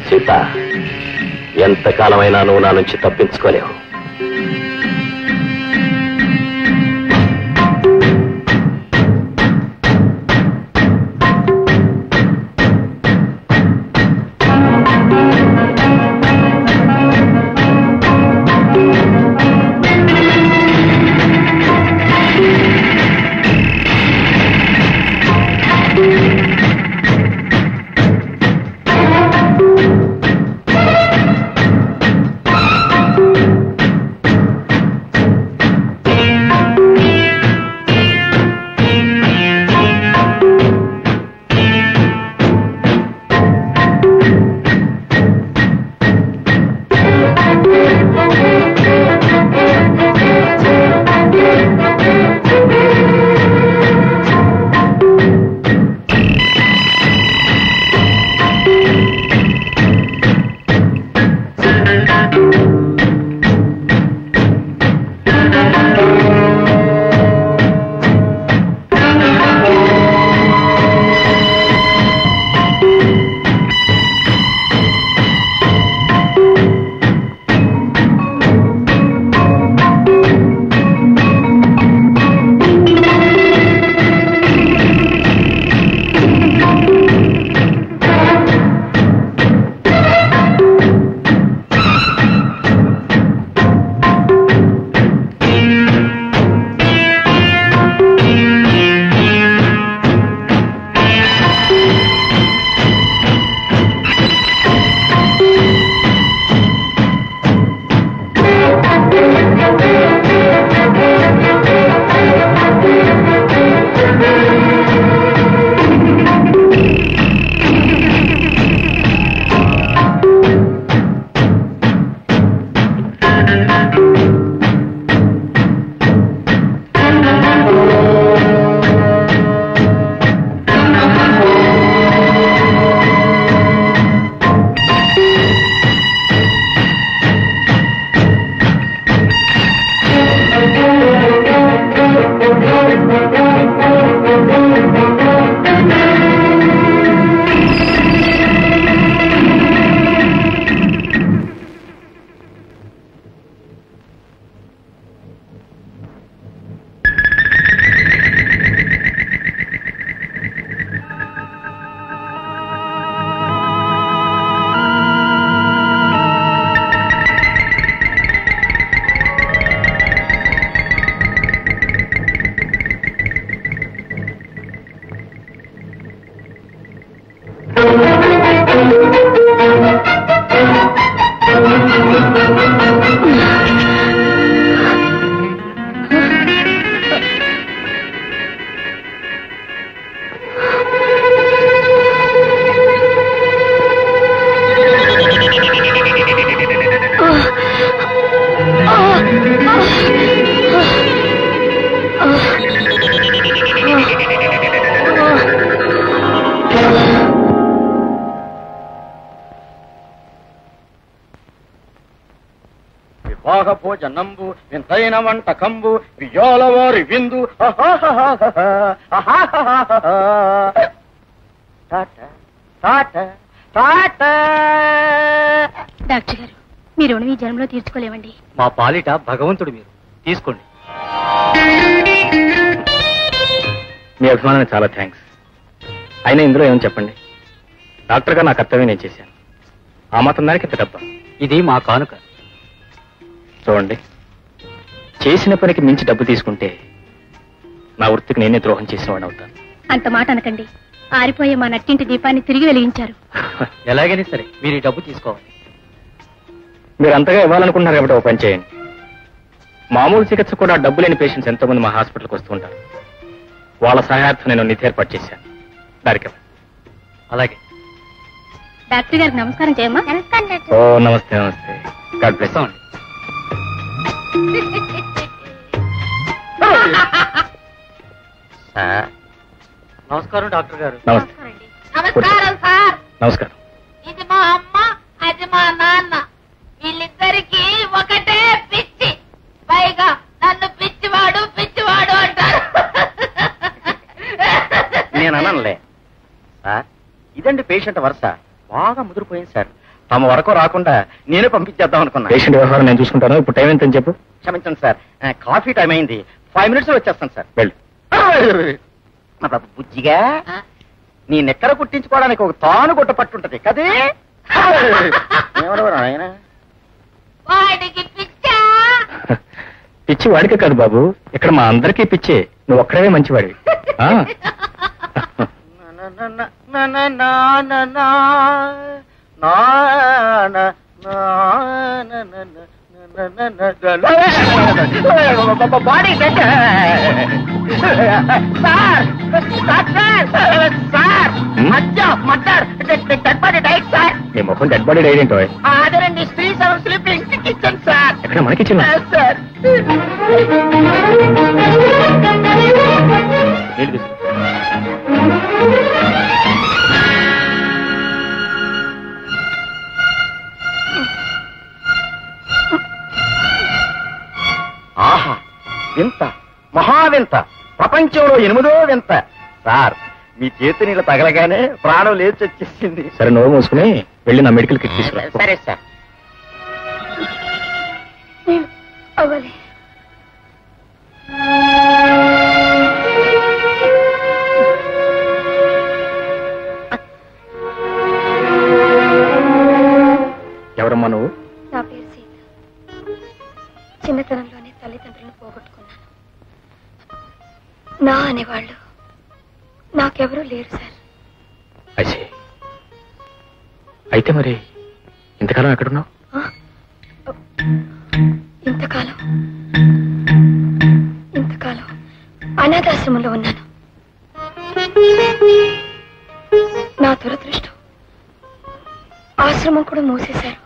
సీత, ఎంతకాలమైనా నువ్వు నా నుంచి తప్పించుకోలేవు. భోజనంబు వింతైన వంటకంబు వియోలవారి విందు. డాక్టర్ గారు, మీ రుణం ఈ జన్మలో తీర్చుకోలేమండి. మా పాలిట భగవంతుడు మీరు, తీసుకోండి. మీ అభిమానానికి చాలా థ్యాంక్స్. అయినా ఇందులో ఏమని చెప్పండి. డాక్టర్గా నా కర్తవ్యం నేను చేశాను. ఆ మాత్రం దానికి ఇంత డబ్బా. ఇది మా కానుక. చూడండి, చేసిన పనికి మించి డబ్బు తీసుకుంటే నా వృత్తికి నేనే ద్రోహం చేసిన వాడిని అవుతాను. అంత మాట అనకండి. ఆరిపోయే మా నట్టింటి దీపాన్ని తిరిగి వెలిగించారు. ఎలాగైనా సరే మీరు ఈ డబ్బు తీసుకోవాలి. మీరు అంతగా ఇవ్వాలనుకుంటున్నారు కాబట్టి ఒక పని చేయండి. మామూలు చికిత్స కూడా డబ్బు లేని పేషెంట్స్ ఎంతో మంది మా హాస్పిటల్కి వస్తూ ఉంటారు. వాళ్ళ సహాయార్థం నేను నిధి ఏర్పాటు చేశాను. దానికి అలాగే. డాక్టర్ గారికి నమస్కారం చేయమ్మా. ఓ నమస్తే నమస్తే. God bless. నమస్కారం డాక్టర్ గారు. నమస్తే. నమస్కారం సార్. నమస్కారం. ఇది మా అమ్మ, అది మా నాన్న. వీళ్ళిద్దరికి ఒకటే పిచ్చి. పైగా నన్ను పిచ్చివాడు పిచ్చివాడు అంటారు. నేను అనలే సార్. ఇదండి పేషెంట్ వరుస. బాగా ముదిరిపోయింది సార్. తమ వరకు రాకుండా నేనే పంపించేద్దాం అనుకున్నా. పేషెంట్ వ్యవహారం నేను చూసుకుంటాను. ఇప్పుడు టైం ఎంత అని చెప్పు. క్షమించండి సార్, కాఫీ టైం అయింది. 5 minutes లో వచ్చేస్తాను సార్. వెళ్ళు. బుజ్జిగా నీ నెక్కర కుట్టించుకోవడానికి ఒక తాను గుట్ట పట్టుంటది కదే. ఏమనవరా ఆయన? వాడికి పిచ్చా? పిచ్చి వాడికే కాదు బాబు, ఇక్కడ మా అందరికీ పిచ్చే. నువ్వు ఒక్కడే మంచివాడివి. Body sir, murder dead body diet sir. నీ ముఖం డెడ్ బాడీ డైరెంటో. అదేనండి, స్లీపింగ్ కిచెన్ సార్. ఎక్కడ మనకి చిన్న సార్. ఆహా, వింత, మహావింత, ప్రపంచంలో 8వ వింత సార్. మీ చేతి నీళ్ళు తగలగానే ప్రాణం లేచి వచ్చేసింది. సరే, నోరు మూసుకుని వెళ్ళి నా మెడికల్ కిట్ తీసుకురా. సరే సార్. అవ్వాలి. ఎవరమ్మా నువ్వు? నా పేరు సీత. చిన్నతనంలోనే తల్లిదండ్రులను పోగొట్టుకున్నాను. నా అనేవాళ్ళు నాకెవరూ లేరు సార్. అయితే మరి ఇంతకాలం ఎక్కడున్నావు? ఇంతకాలం అనాథాశ్రమంలో ఉన్నాను. నా దురదృష్టం, ఆశ్రమం కూడా మూసేశారు.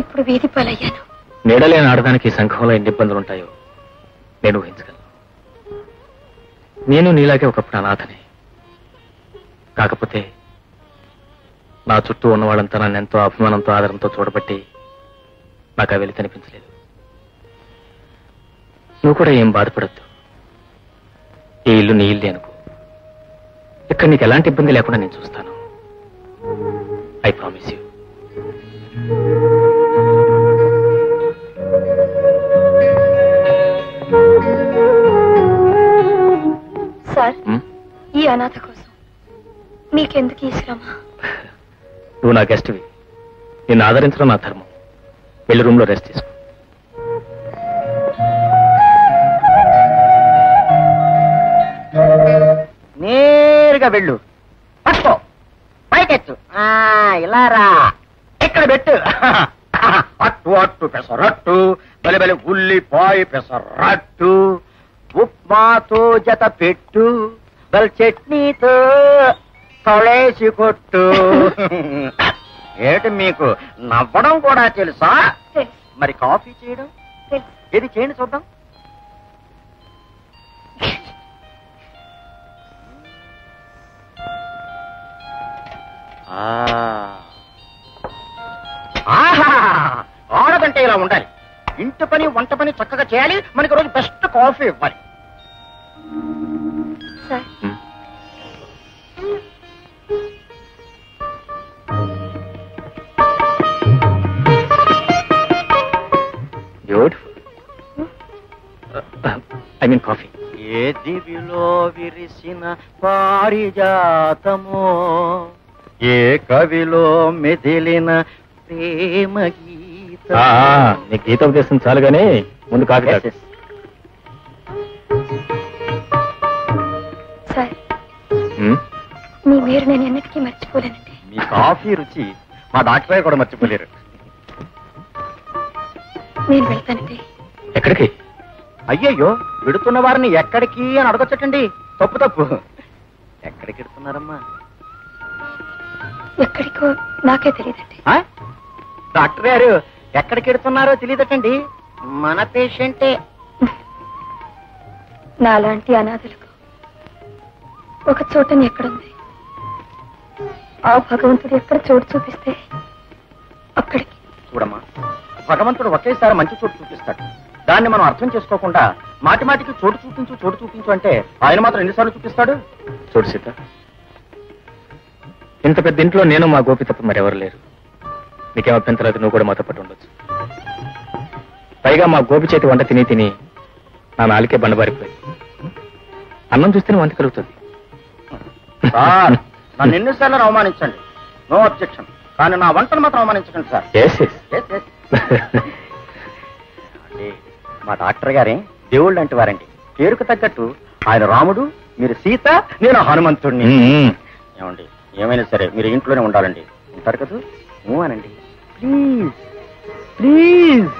ఇప్పుడు వీధి పాలయ్యాను. నీడలేని ఆడడానికి ఈ సంఘంలో ఎన్ని ఇబ్బందులు ఉంటాయో నేను ఊహించగలను. నేను నీలాగే ఒకప్పుడు అనాథనే. కాకపోతే నా చుట్టూ ఉన్న వాళ్ళంతా నన్ను ఎంతో అభిమానంతో ఆదరంతో చూడబట్టి నాకు ఆ వెలితి అనిపించలేదు. నువ్వు కూడా ఏం బాధపడద్దు. ఈ ఇల్లు నీ ఇల్లే అనుకో. ఇక్కడ నీకు ఎలాంటి ఇబ్బంది లేకుండా నేను చూస్తాను. I promise you. సార్, ఈ అనాథ కోసం మీకెందుకు ఈ శ్రమ? నువ్వు నా గెస్ట్వి. నిన్ను ఆదరించడం నా ధర్మం. వెళ్ళి రూమ్ లో రెస్ట్ తీసుకో. నేరుగా వెళ్ళు. పట్టుకో, పైకెత్తు. ఇలా రా. ఇక్కడ పెట్టు. అట్టు అట్టు పెసరట్టు, బలి బలి ఉల్లిపాయ పెసరట్టు, ఉప్మాతో జత పెట్టు, బలి చట్నీతో తొలేసి కొట్టు. ఏమిటి మీకు నవ్వడం కూడా తెలుసా? మరి కాఫీ చేయడం ఏది చేయండి చూద్దాం. ఆడదంటే ఇలా ఉండాలి. ఇంటి పని వంట పని చక్కగా చేయాలి. మనకి రోజు బెస్ట్ కాఫీ ఇవ్వాలి. బ్యూటిఫుల్. I mean coffee. ఏది దివిలో విరిసిన పారిజాతమో, ఏ కవిలో మెదిలిన ప్రేమ గీత. నీ గీతోపదేశం చాలుగానే ముందు కాఫీ తాగు. సార్ ఉమ్, మీ మీరు నేను ఎన్నటికీ మర్చిపోలేనండి. మీ కాఫీ రుచి మా డాక్టర్ కూడా మర్చిపోలేరు. నేను వెళ్తానండి. ఎక్కడికి? అయ్యయ్యో, విడుతున్న వారిని ఎక్కడికి అని అడగొచ్చటండి. తప్పు తప్పు. ఎక్కడికి ఎడుతున్నారమ్మా? ఎక్కడికో నాకే తెలియదండి. డాక్టర్ గారు ఎక్కడికి ఎడుతున్నారో తెలియదటండి. మన పేషెంటే. నాలాంటి అనాథలకు ఒక చోటని ఎక్కడుంది? ఆ భగవంతుడు ఎక్కడ చోటు చూపిస్తే అక్కడికి. చూడమ్మా, భగవంతుడు ఒకేసారి మంచి చోటు చూపిస్తాడు. దాన్ని మనం అర్థం చేసుకోకుండా మాటి మాటికి చోటు చూపించు అంటే ఆయన మాత్రం ఎన్నిసార్లు చూపిస్తాడు? చూడు సీత, ఇంత పెద్ద ఇంట్లో నేను మా గోపి తప్ప మరెవరు లేరు. నీకేం అభ్యంతరాలు, నువ్వు కూడా మాతో పాటు ఉండొచ్చు. పైగా మా గోపి చేతి వంట తిని తిని నా నాలుకే బండబారిపోయింది. అన్నం చూస్తేనే వంట కలుగుతుంది. సార్, నన్ను ఎన్నిసార్లు అవమానించండి, నో అబ్జెక్షన్. కానీ నా వంటను మాత్రం అవమానించకండి సార్. Yes, yes. మా డాక్టర్ గారే దేవుళ్ళు అంటే వారండి. పేరుకు తగ్గట్టు ఆయన రాముడు, మీరు సీత, నేను హనుమంతుడిని. ఏమండి, ఏమైనా సరే మీరు ఇంట్లోనే ఉండాలండి. ఉంటారు కదా? అనండి ప్లీజ్ ప్లీజ్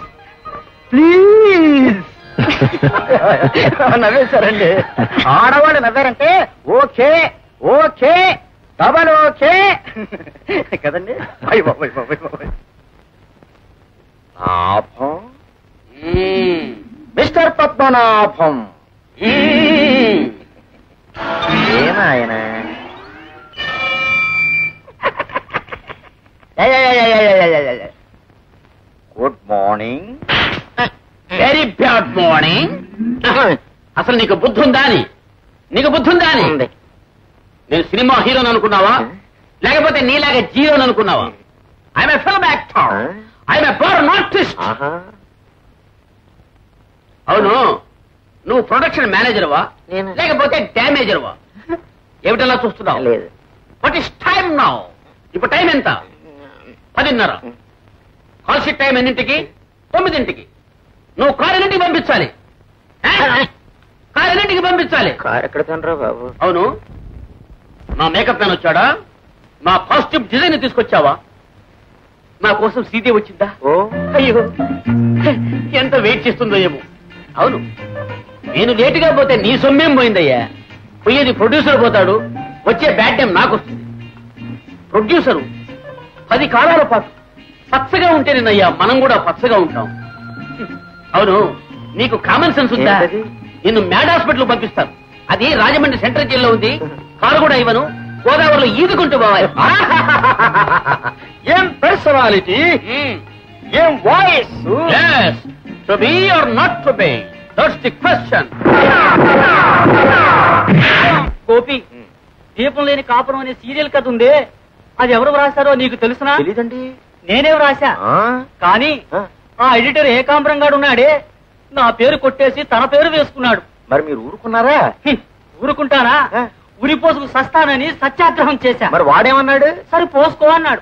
ప్లీజ్. నవ్వేశారండి. ఆడవాళ్ళు నవ్వారంటే ఓకే ఓకే, డబల్ ఓకే కదండి. నాభం, మిస్టర్ పద్మనాభం. ఏనాయన good morning. Very bad morning. అసలు నీకు బుద్ధి ఉందా అని? నీకు బుద్ధి ఉందా అని? నేను సినిమా హీరోని అనుకున్నావా, లేకపోతే నీలాగా జీరోని అనుకున్నావా? I'm a film actor, I'm a Born artist. అవును, నువ్వు ప్రొడక్షన్ మేనేజర్వా లేకపోతే డ్యామేజర్వా? ఏమిటలా చూస్తున్నావు? లేదు. What is time now? ఇప్పుడు టైం ఎంత? 10:30. కాల్ షీట్ టైం ఎన్నింటికి? 9. నువ్వు కారు ఎన్నింటికి పంపించాలి? కారు ఎన్నింటికి పంపించాలి? కారు ఎక్కడ తినరా బాబు? అవును, నా మేకప్ మ్యాన్ వచ్చాడా? నా కాస్ట్యూమ్ డిజైన్ తీసుకొచ్చావా? నా కోసం సీతే వచ్చిందా? అయ్యో, ఎంత వెయిట్ చేస్తుందో ఏమో. అవును, నేను లేటుగా పోతే నీ సొమ్మేం పోయిందయ్యా. పోయేది ప్రొడ్యూసర్ పోతాడు, వచ్చే బ్యాడ్ టైం నాకు వస్తుంది. ప్రొడ్యూసరు 10 కాలాల పాటు పచ్చగా ఉంటేనేనయ్యా మనం కూడా పచ్చగా ఉంటాం. అవును, నీకు కామన్ సెన్స్ ఉందా? నిన్ను మ్యాడ్ హాస్పిటల్ పంపిస్తాను. అది రాజమండ్రి సెంట్రల్ జైల్లో ఉంది. కారు కూడా ఇవ్వను, గోదావరిలో ఈదుకుంటూ పోవాలి. ఏం పర్సనాలిటీ, ఏం voice. To be or not to be, that's the question. Gopi, దీపం లేని కాపురం అనే సీరియల్ కథ ఉందే, అది ఎవరు వ్రాసారో నీకు తెలుసునా? తెలీదండి. నేనే వ్రాసా. కానీ ఆ ఎడిటర్ ఏకాంబరం గాడు ఉన్నాడే, నా పేరు కొట్టేసి తన పేరు వేసుకున్నాడు. మరి మీరు ఊరుకున్నారా? ఊరుకుంటానా? ఉరిపోసుకు సస్తానని సత్యాగ్రహం చేశా. మరి వాడేమన్నాడు? సరే పోసుకో అన్నాడు.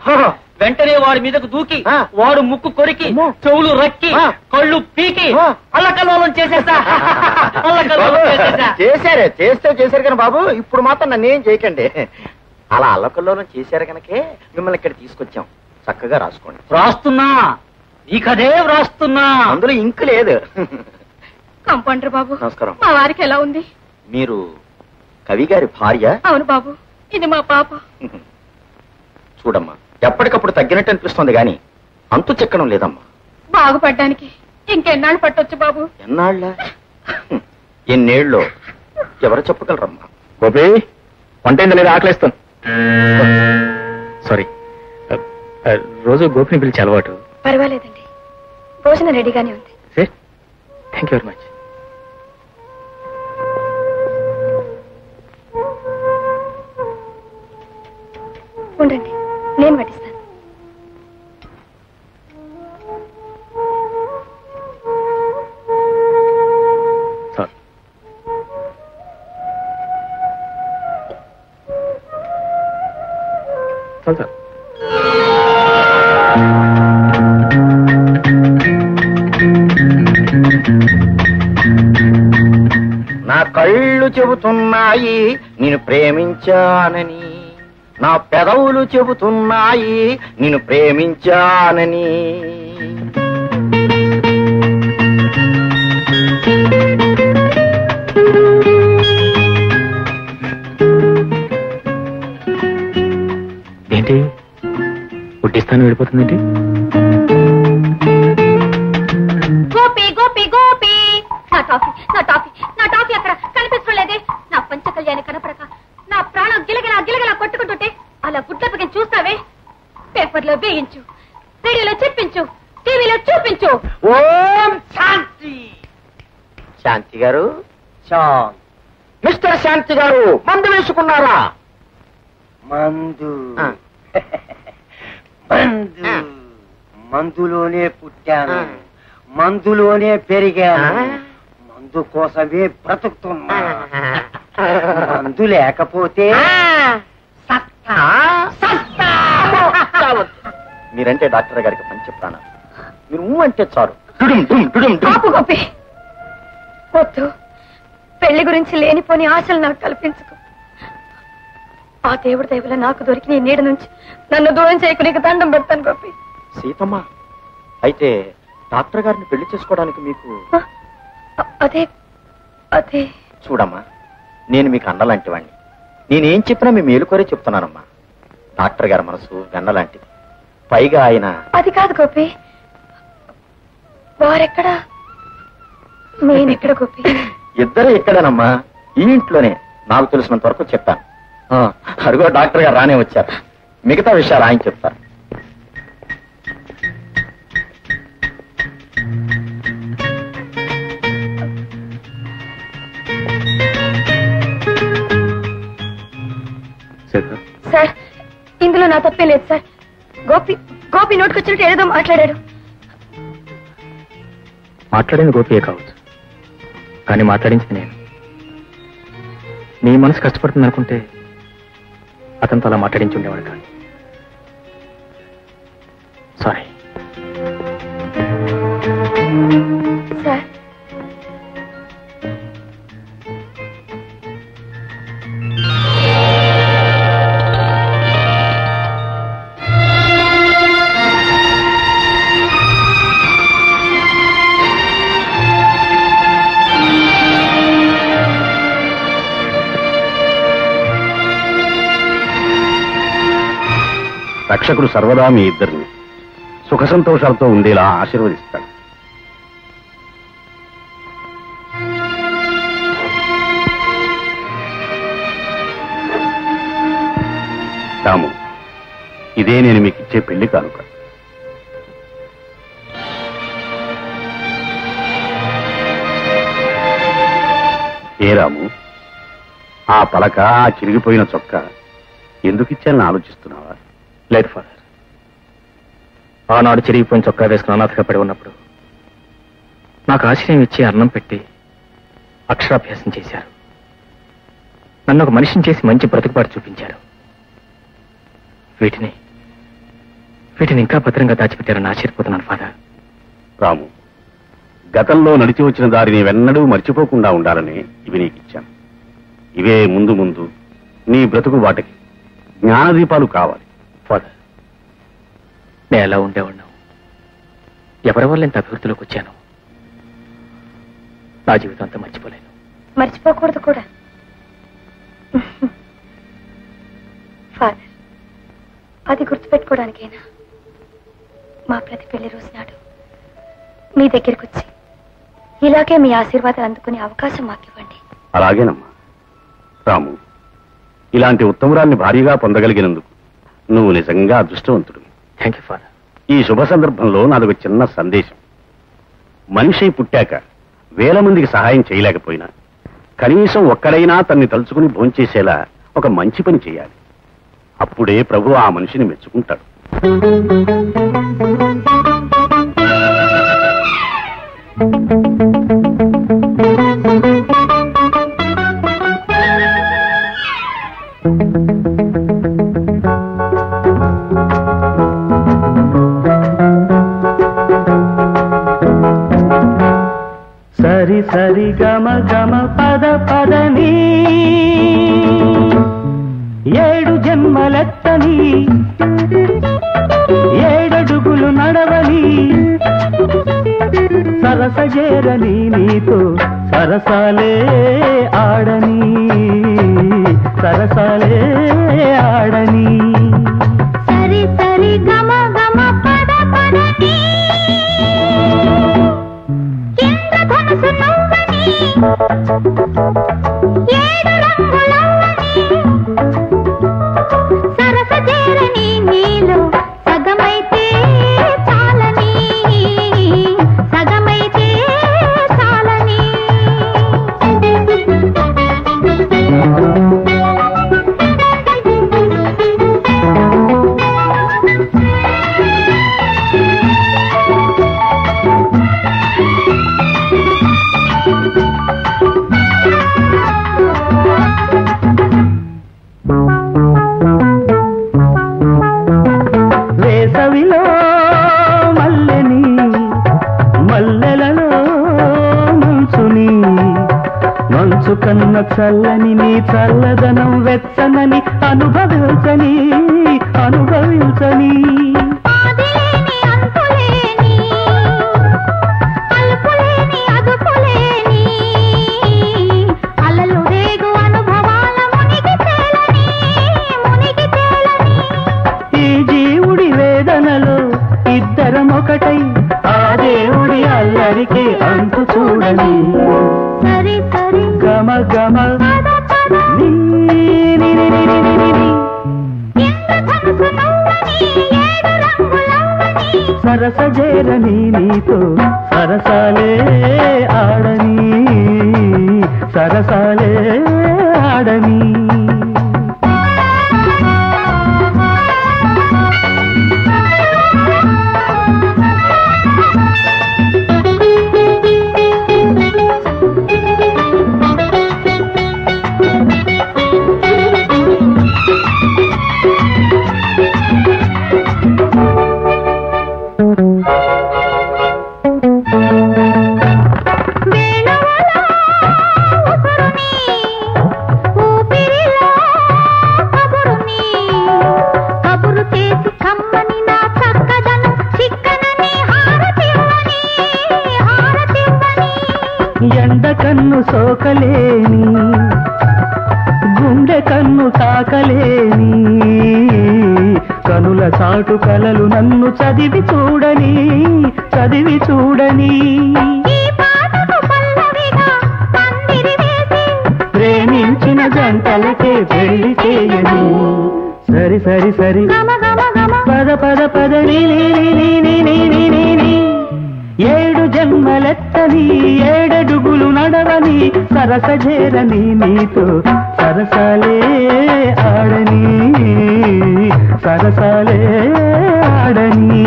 వెంటనే వాడి మీదకు దూకి వాడు ముక్కు కొరికి, చెవులు రక్కి, కళ్ళు పీకి అల్లకల్లోలం చేసేసా. చేశారే, చేశారు కానీ బాబు, ఇప్పుడు మాత్రం నన్ను ఏం చేయకండి. అలా అల్లకల్లోలం చేశారు కనుకే మిమ్మల్ని ఇక్కడ తీసుకొచ్చాం. చక్కగా రాసుకోండి. వ్రాస్తున్నా, నీకదే వ్రాస్తున్నా. అందులో ఇంకు లేదు. కంపౌండర్ బాబు, నమస్కారం. మా వారికి ఎలా ఉంది? మీరు కవి గారి భార్య? అవును బాబు, ఇది మా పాప. చూడమ్మా, ఎప్పటికప్పుడు తగ్గినట్టు అనిపిస్తుంది గాని అంతు చెక్కడం లేదమ్మా. బాగుపడ్డానికి ఇంకెన్నాళ్ళు పట్టొచ్చు బాబు? ఎన్నాళ్ళ, ఎన్నేళ్ళలో ఎవరు చెప్పగలరమ్మా? గోపి, వంట అయిందా లేదా? ఆకలిస్తాను. సారీ, రోజు గోపిని పిలిచి అలవాటు. పర్వాలేదండి, భోజనం రెడీగానే ఉంది. Thank you very much. ఉండండి, నేను వడ్డిస్తాను. సారీ. చాలు. నా కళ్ళు చెబుతున్నాయి నిన్ను ప్రేమించానని, నా పెదవులు చెబుతున్నాయి నిన్ను ప్రేమించానని. ఏంటి ఉడ్డిస్తాను వెళ్ళిపోతుందేంటి? గోపి గోపి గోపి, నా టాఫీ నా టాఫీ నా టాఫీ అక్కడ కనిపించలేదే. నా పంచ కళ్యాణి కనపడక నా ప్రాణం గిలగిలా గిలగిలా కొట్టుకుంటుంటే అలా గుడ్లపకి చూస్తావే. పేపర్లో వేయించు, రేడియోలో చెప్పించు, టీవీలో చూపించు. ఓం శాంతి. శాంతి గారు, మిస్టర్ శాంతి గారు మందు వేసుకున్నారా? మందు మందు మందులోనే పుట్టాను, మందులోనే పెరిగాను, మందు కోసమే బ్రతుకుతున్నా. మందు లేకపోతే మీరంటే డాక్టర్ గారికి పంచ ప్రాణాలు. మీరు అంటే చాలు. డుడుం డుం డుడుం డుం. ఆపు గోపి, వద్దు. పెళ్లి గురించి లేనిపోని ఆశలు నాకు కల్పించుకో. ఆ దేవుడి దయవల్ల నాకు దొరికిన ఈ నీడ నుంచి నన్ను దూరం చేయకు, నీకు దండం పెడతాను గోపి. సీతమ్మ, అయితే డాక్టర్ గారిని పెళ్లి చేసుకోవడానికి మీకు అదే అదే చూడమ్మా, నేను మీకు అన్నలాంటి వాడిని. నేనేం చెప్పినా మీ మేలుకోరే చెప్తున్నానమ్మా. డాక్టర్ గారి మనసు వెన్నలాంటిది. పైగా ఆయన అది కాదు గోపి. వారెక్కడా, నేనెక్కడ గోపి? ఇద్దరు ఇక్కడేనమ్మా, ఈ ఇంట్లోనే. నాకు తెలిసినంత వరకు చెప్తాను. అదిగో డాక్టర్ గారు రానే వచ్చారు. మిగతా విషయాలు ఆయన చెప్తారు. సార్, ఇందులో నా తప్పే లేదు సార్. గోపి గోపి నోటుకొచ్చినట్టు ఏదో మాట్లాడాడు. మాట్లాడింది గోపియే కావచ్చు, కానీ మాట్లాడించింది నేను. నీ మనసు కష్టపడుతుంది అనుకుంటే అతనితో అలా మాట్లాడించి ఉండేవాడు కాదు. Sorry sir. రక్షకుడు సర్వదా మీ ఇద్దరిని సుఖ సంతోషాలతో ఉండేలా ఆశీర్వదిస్తాడు. రాము, ఇదే నేను మీకు ఇచ్చే పెళ్లి కానుక. ఏ రాము, ఆ పలక, ఆ చిరిగిపోయిన చొక్క ఎందుకు ఇచ్చానని ఆలోచిస్తున్నావా? లేదు ఫాదర్, ఆనాడు చిరిగిపోయిన చొక్కా వేసుకుని అనాథగా పడి ఉన్నప్పుడు నాకు ఆశ్రయం ఇచ్చి అన్నం పెట్టి అక్షరాభ్యాసం చేశారు. నన్ను ఒక మనిషిని చేసి మంచి బ్రతుకుబాటు చూపించారు. వీటిని ఇంకా భద్రంగా దాచిపెట్టారని ఆశ్చర్యపోతున్నాను ఫాదర్. రాము, గతంలో నడిచి వచ్చిన దారిని వెన్నడూ మర్చిపోకుండా ఉండాలని ఇవి నీకు ఇచ్చాను. ఇవే ముందు ముందు నీ బ్రతుకు బాటకి జ్ఞానదీపాలు కావాలి. ఫాదర్, నేను ఎలా ఉండేవాడిను, ఎవరి వల్ల ఇంత అభివృద్ధిలోకి వచ్చాను, నా జీవితం అంతా మర్చిపోలేను. మర్చిపోకూడదు కూడా. ఫాదర్, అది గుర్తుపెట్టుకోవడానికైనా మా ప్రతి పెళ్లి రోజు నాడు మీ దగ్గరికి వచ్చి ఇలాగే మీ ఆశీర్వాదాలు అందుకునే అవకాశం మాకివ్వండి. అలాగేనమ్మా. రాము, ఇలాంటి ఉత్తమురాన్ని భారీగా పొందగలిగినందుకు నువ్వు నిజంగా అదృష్టవంతుడు. Thank you father. ఈ శుభ సందర్భంలో నాదొక చిన్న సందేశం. మనిషి పుట్టాక వేల మందికి సహాయం చేయలేకపోయినా కనీసం ఒక్కడైనా తన్ని తలుచుకుని భోంచేసేలా ఒక మంచి పని చేయాలి. అప్పుడే ప్రభు ఆ మనిషిని మెచ్చుకుంటాడు. సరి గమ గమ పద పదని 7 జన్మలెత్తని 7 అడుగులు నడవని సరసజేరని నీతో సరసాలే ఆడని సరసాలే ఆడని సరి సరి గమ గమ పద పదని ఇంద్రధనుసు నవ్వని 7 రంగులవ్వని సరసజేరని నీలో సగమైతే చాలని సగమైతే చాలని వేసవిలో మల్లెని మల్లెలలో మంచుని మంచు కన్న చల్లని నీ చల్లదనం వెచ్చనని అనుభవించని అనుభవించని ఆదిలేని అంతులేని అలుపులేని అదుపులేని అలలు రేగు అనుభవాల మునిగి తేలని ఈ జీవుడి వేదనలో ఇద్దరం ఒకటై ఆ దేవుడి అల్లరికి అంతు చూడని సరి సరి గమ గమ పద పద నీ నీ నీ నీ నీ నీ నీ. ఇంద్రధనుసు నవ్వని 7 రంగులవ్వని సరసజేరని నీతో సరసాలే ఆడని సరసాలే ఆడని వేణువులో ఉసురుని ఊపిరిలో కబురుని కబురు చేసి కమ్మని నా చక్కదనం చిక్కనని హారతివ్వని ఎండ కన్ను సోకలేని గుండె కన్ను తాకలేని కనుల చాటు కలలు నన్ను చదివి చూడని ఈ పాటకు పల్లవిగా పందిరి వేసి ప్రేమించిన జంటలకే పెళ్లి చేయని సరి సరి సరి గమ గమ గమ పద పద పద నీ నీ నీ నీ నీ నీ నీ నీ. 7 జన్మలెత్తని 7 అడుగులు నడవని సరసజేరని నీతో సరసాలే ఆడని సరసాలే ఆడని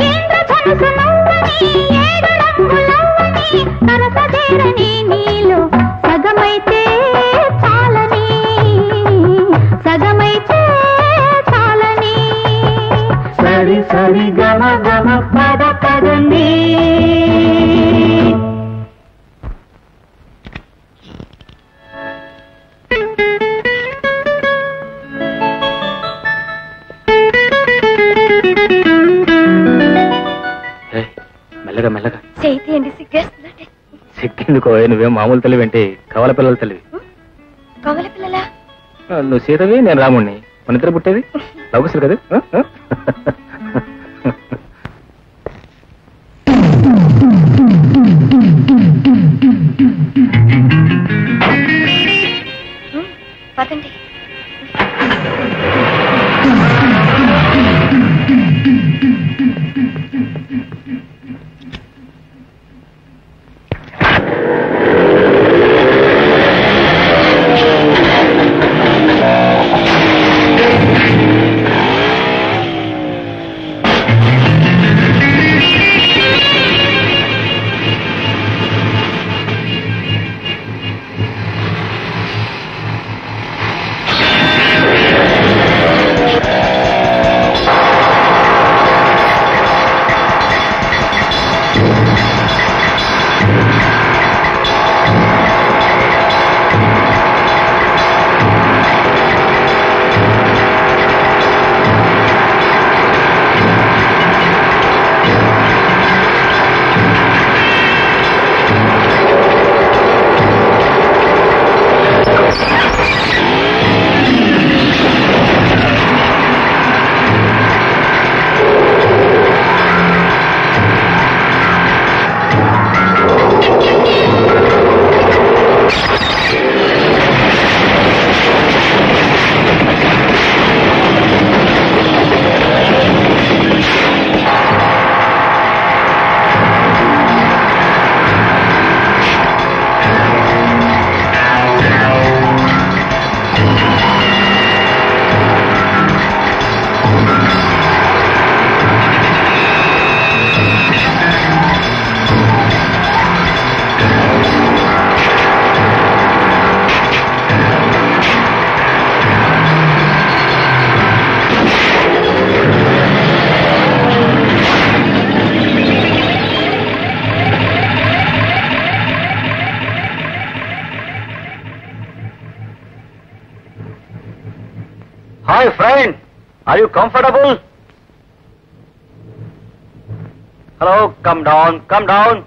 ఇంద్రధనుసు నవ్వని 7 రంగులవ్వని సరసజేరని నీలో సగమైతే చాలని సగమైతే చాలని సరి సరి గమ గమ పద పదని మెల్లగా మెల్లగా చేయండి సిగ్గేస్తుందండి సిక్కేందుకో నువ్వేం మామూలు తెలివి ఏంటి కవల పిల్లల తెలివి కవల పిల్లలా నువ్వు సీతవి నేను రాముణ్ణి మన ఇద్దరు పుట్టేది లవకుశలు కదా పదండి are you comfortable? Hello, calm down, calm down.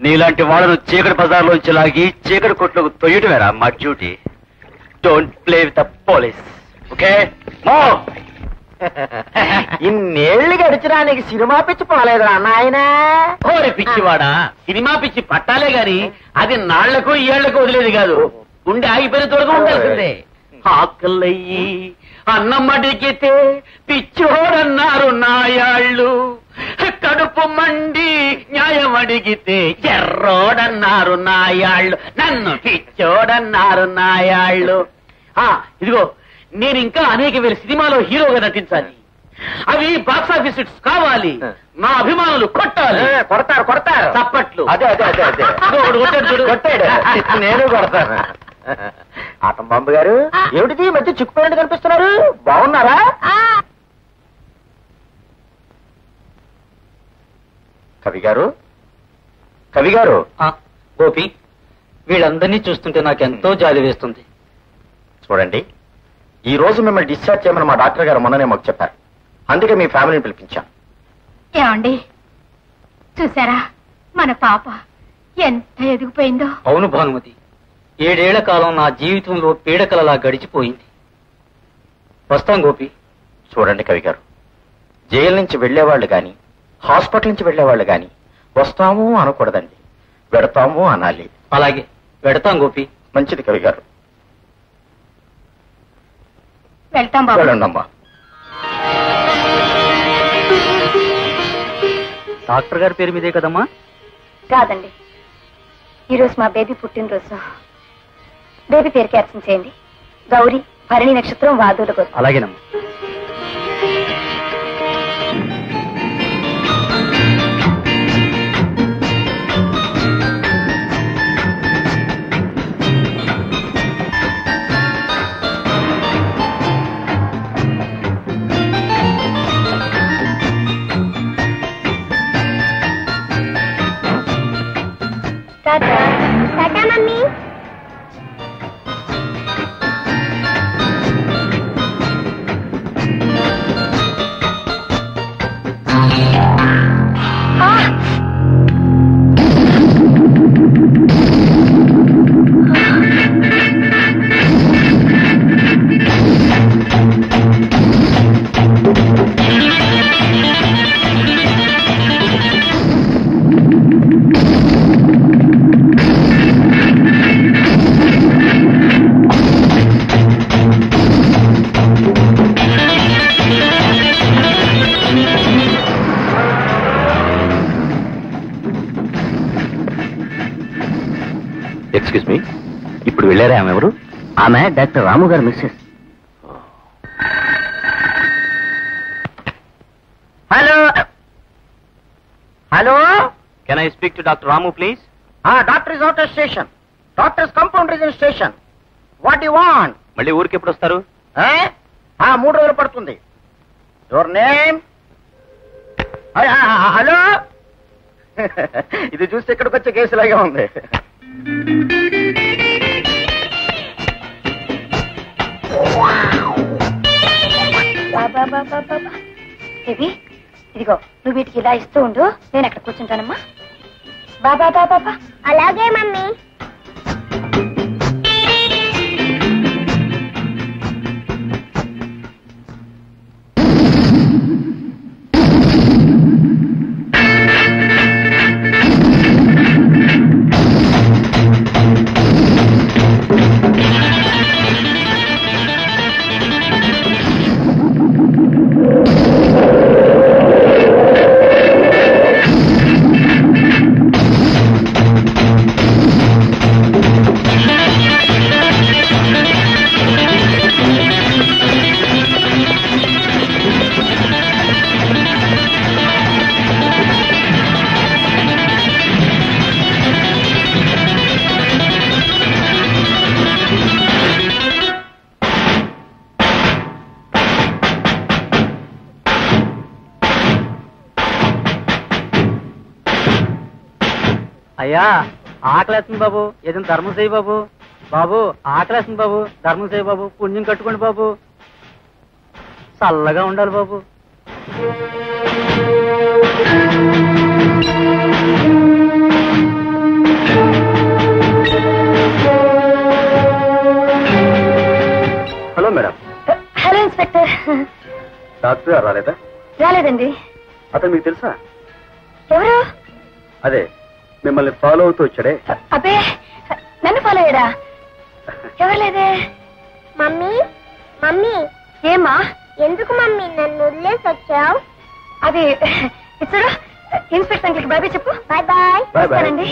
నీలాంటి వాళ్ళను చీకటి బజార్లోంచి లాగి చీకటి కొట్లకు తొయ్యటమేరా మా duty. Don't play with the police, okay? ఇన్నేళ్లు గడిచడానికి సినిమా పిచ్చి పోలేదురా నాయన. ఓరే పిచ్చివాడా, సినిమా పిచ్చి పట్టాలే గాని అది నాళ్లకు ఏళ్లకు వదిలేది కాదు. గుండె ఆగిపోయిన తొలగా ఉండాల్సిందే. ఆకలయ్యి అన్నం అడిగితే పిచ్చోడన్నారు నాయాళ్ళు, కడుపు మండి న్యాయం అడిగితే ఎర్రోడన్నారు నాయాళ్ళు, నన్ను పిచ్చోడన్నారు నాయాళ్ళు. ఇదిగో, నేను ఇంకా అనేక వేల సినిమాలో హీరోగా నటించాలి. అవి బాక్సాఫీస్ హిట్స్ కావాలి. నా అభిమానులు కొట్టాలి. కొడతారు కొడతారు చప్పట్లు. అదే అదే అదే అదే కొట్టాడు చూడు. కొట్టాడు, నేను కొడతాను. ఆటం బాంబు గారు, ఏమిటిది మధ్య చిక్కుపోయినట్టు కనిపిస్తున్నారు? బాగున్నారా? కవి గారు, కవి గారు. గోపి, వీళ్ళందరినీ చూస్తుంటే నాకెంతో జాలి వేస్తుంది. చూడండి, ఈ రోజు మిమ్మల్ని డిశ్చార్జ్ చేయమని మా డాక్టర్ గారు మొన్ననే మాకు చెప్పారు. అందుకే మీ ఫ్యామిలీని పిలిపించాం. ఏమండి, చూసారా మన పాప ఎంత ఎదిగిపోయిందో? అవును భానుమతి, 7 ఏళ్ల కాలం నా జీవితంలో పీడకలలా గడిచిపోయింది. వస్తాం గోపి. చూడండి కవి గారు, జైలు నుంచి వెళ్లేవాళ్లు గాని హాస్పిటల్ నుంచి వెళ్లేవాళ్లు గాని వస్తాము అనకూడదండి, వెడతాము అనాలి. అలాగే, వెడతాం గోపి. మంచిది కవి గారు. వెళ్తాం బాబు. వెళ్ళండమ్మా. డాక్టర్ గారి పేరు మీదే కదమ్మా? కాదండి, ఈరోజు మా బేబీ పుట్టినరోజు. బేబీ పేరు క్యాప్షన్ చేయండి. గౌరీ, భరణి నక్షత్రం, వాదుల గొప్ప. అలాగేనమ్మా. Tata mummy. ఎక్స్క్యూజ్ మీ, ఇప్పుడు వెళ్ళారా ఆమె ఎవరు? ఆమె డాక్టర్ రాము గారు Mrs. Hello hello, can I speak to doctor Ramu please? Doctor is out of station. Doctor's compound is in station. What you want? మళ్ళీ ఊరికి ఎప్పుడు వస్తారు? 3 రోజులు పడుతుంది. Your name? హలో. ఇది చూస్తే ఇక్కడికి వచ్చే కేసులాగా ఉంది. ఇదిగో నువ్వు వీటికి ఇలా ఇస్తూ ఉండు, నేను అక్కడ కూర్చుంటానమ్మా. బాబా బాబా. అలాగే మమ్మీ. అయ్యా ఆకలేస్తుంది బాబు, ఏదైనా ధర్మం చేయి బాబు. బాబు ఆకలేస్తుంది బాబు, ధర్మం చేయి బాబు, పుణ్యం కట్టుకోండి బాబు, చల్లగా ఉండాలి బాబు. Hello madam. Hello inspector. Doctor గారు రాలేదా? రాలేదండి. అతను మీకు తెలుసా? ఎవరు? అదే మిమ్మల్ని ఫాలో అవుతూ వచ్చాడే. అబ్బే, నన్ను ఫాలో అయ్యాడా? ఎవరు లేదే. Mummy mummy. ఏమ్మా? ఎందుకు మమ్మీ నన్ను వదిలేసి వచ్చావు? అది ఇప్పుడు ఇన్స్పెక్టర్ అంకుల్కి బాయ్ బాయ్ చెప్పు. Bye bye. బాయ్ బాయ్ అండి.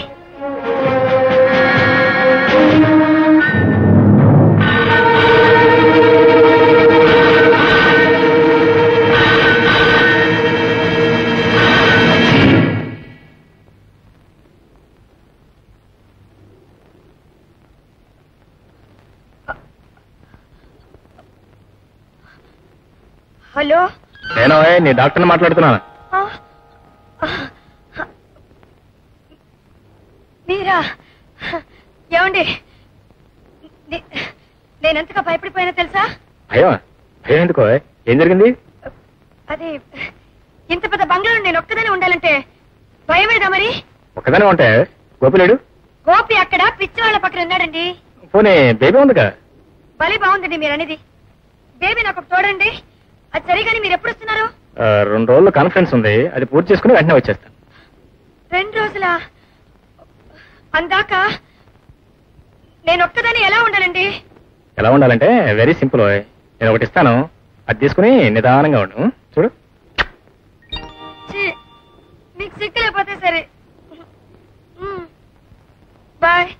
హలో, నేను నీ డాక్టర్ని మాట్లాడుతున్నాను. మీరా? ఏమండి, నేనెంతగా భయపడిపోయినా తెలుసా? భయం? భయం ఎందుకో? ఏం జరిగింది? అది ఇంత పెద్ద బంగ్లాలో నేను ఒక్కదానే ఉండాలంటే భయమేదా మరి? ఒక్కదానే ఉంటే గోపిలేడు? గోపి అక్కడ పిచ్చి వాళ్ళ పక్కన ఉన్నాడండి. పోనీ బేబీ ఉందిగా? భలే బాగుందండి మీరు అనేది. బేబీ నాకు తోడండి. అది సరిగాని మీరు ఎప్పుడు వస్తున్నారు? 2 రోజులు కాన్ఫరెన్స్ ఉంది, అది పూర్తి చేసుకుని వెంటనే వచ్చేస్తాను. 2 రోజులా? అందాక నేను ఒక్కదాన్ని ఎలా ఉండాలండి? ఎలా ఉండాలంటే వెరీ సింపుల్. నేను ఒకటి ఇస్తాను, అది తీసుకుని నిదానంగా ఉండు. చూడు. మీకు సిగ్గు లేకపోతే సరే. బాయ్.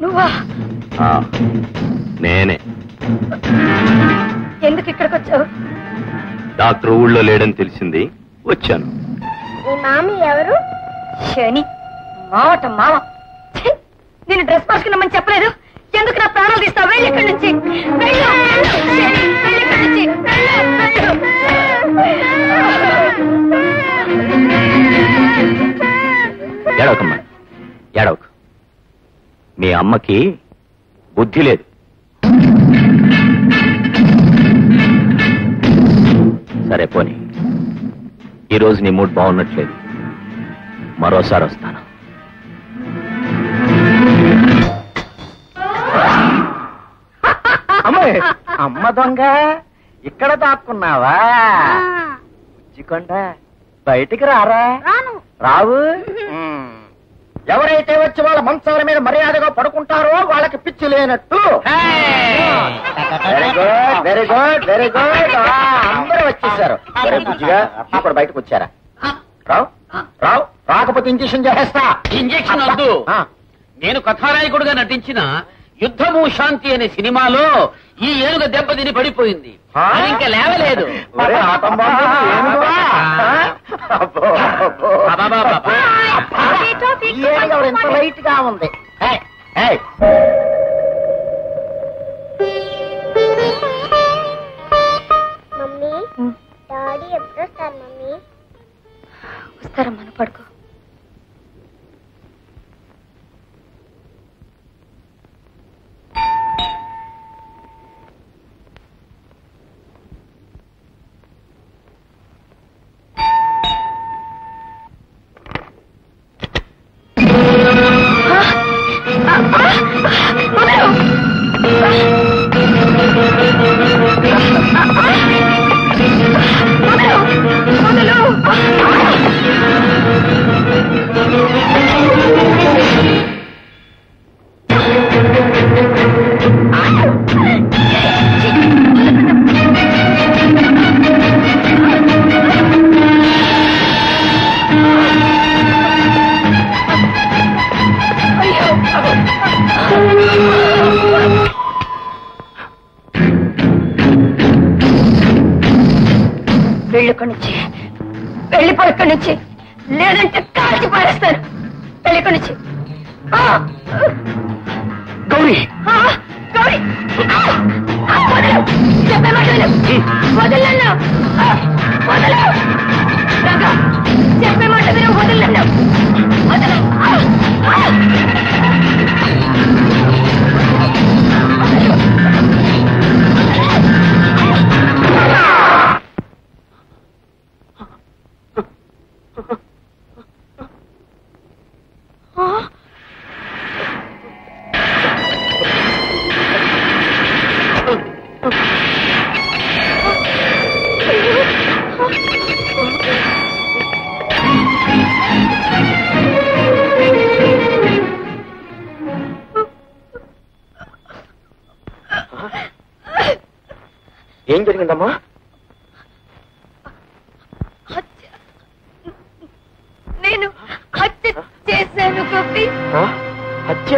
నువ్వా? నేనే. ఎందుకు ఇక్కడికి వచ్చావు? డాక్టర్ ఊళ్ళో లేడని తెలిసింది, వచ్చాను. ఈ మామి ఎవరు? శని మావట మావ. నేను డ్రెస్ మార్చుకున్నామని చెప్పలేదు. ఎందుకు నా ప్రాణాలు తీస్తావు? వెళ్ళి ఇక్కడి నుంచి. ఏడవకమ్మా, ఏడవకు. మీ అమ్మకి బుద్ధి లేదు. సరే పోనీ, ఈరోజు నీ మూడ్ బాగున్నట్లేదు, మరోసారి వస్తాను. అమ్మ దొంగ, ఇక్కడ దాక్కున్నావా? బుజ్జికొండ, బయటికి రారా. రావు. ఎవరైతే వచ్చి వాళ్ళ మంచాల మీద మర్యాదగా పడుకుంటారో వాళ్ళకి పిచ్చి లేనట్టు. Very good very good very good. అందరూ వచ్చేసారు. సరే బుజ్జిగా ఇప్పుడు బయటకు వచ్చారా? రావు రావు రాకపోతే ఇంజక్షన్ చేసేస్తా. ఇంజక్షన్ వద్దు. నేను కథానాయకుడుగా నటించిన యుద్ధము శాంతి అనే సినిమాలో ఈ ఏనుగ దెబ్బతిని పడిపోయింది, ఇంకా లేవలేదు. ఎంత లైట్ గా ఉంది. మమ్మీ డాడీ ఎప్పుడు వస్తారు మమ్మీ? వస్తారమ్మా, పడుకో. వెళ్ళిపోయి ఇక్కడి నుంచి, లేదంటే కాల్చి పారేస్తాను. వెళ్ళి ఇక్కడి నుంచి. గౌరీ గౌరీ చెప్పే మాటలు వదలను, వదలు రంగా, చెప్పే మాట మీరు వదలను, వదలు. ఏం జరిగిందమ్మా? నేను హత్య చేశాను గోపి. హత్య?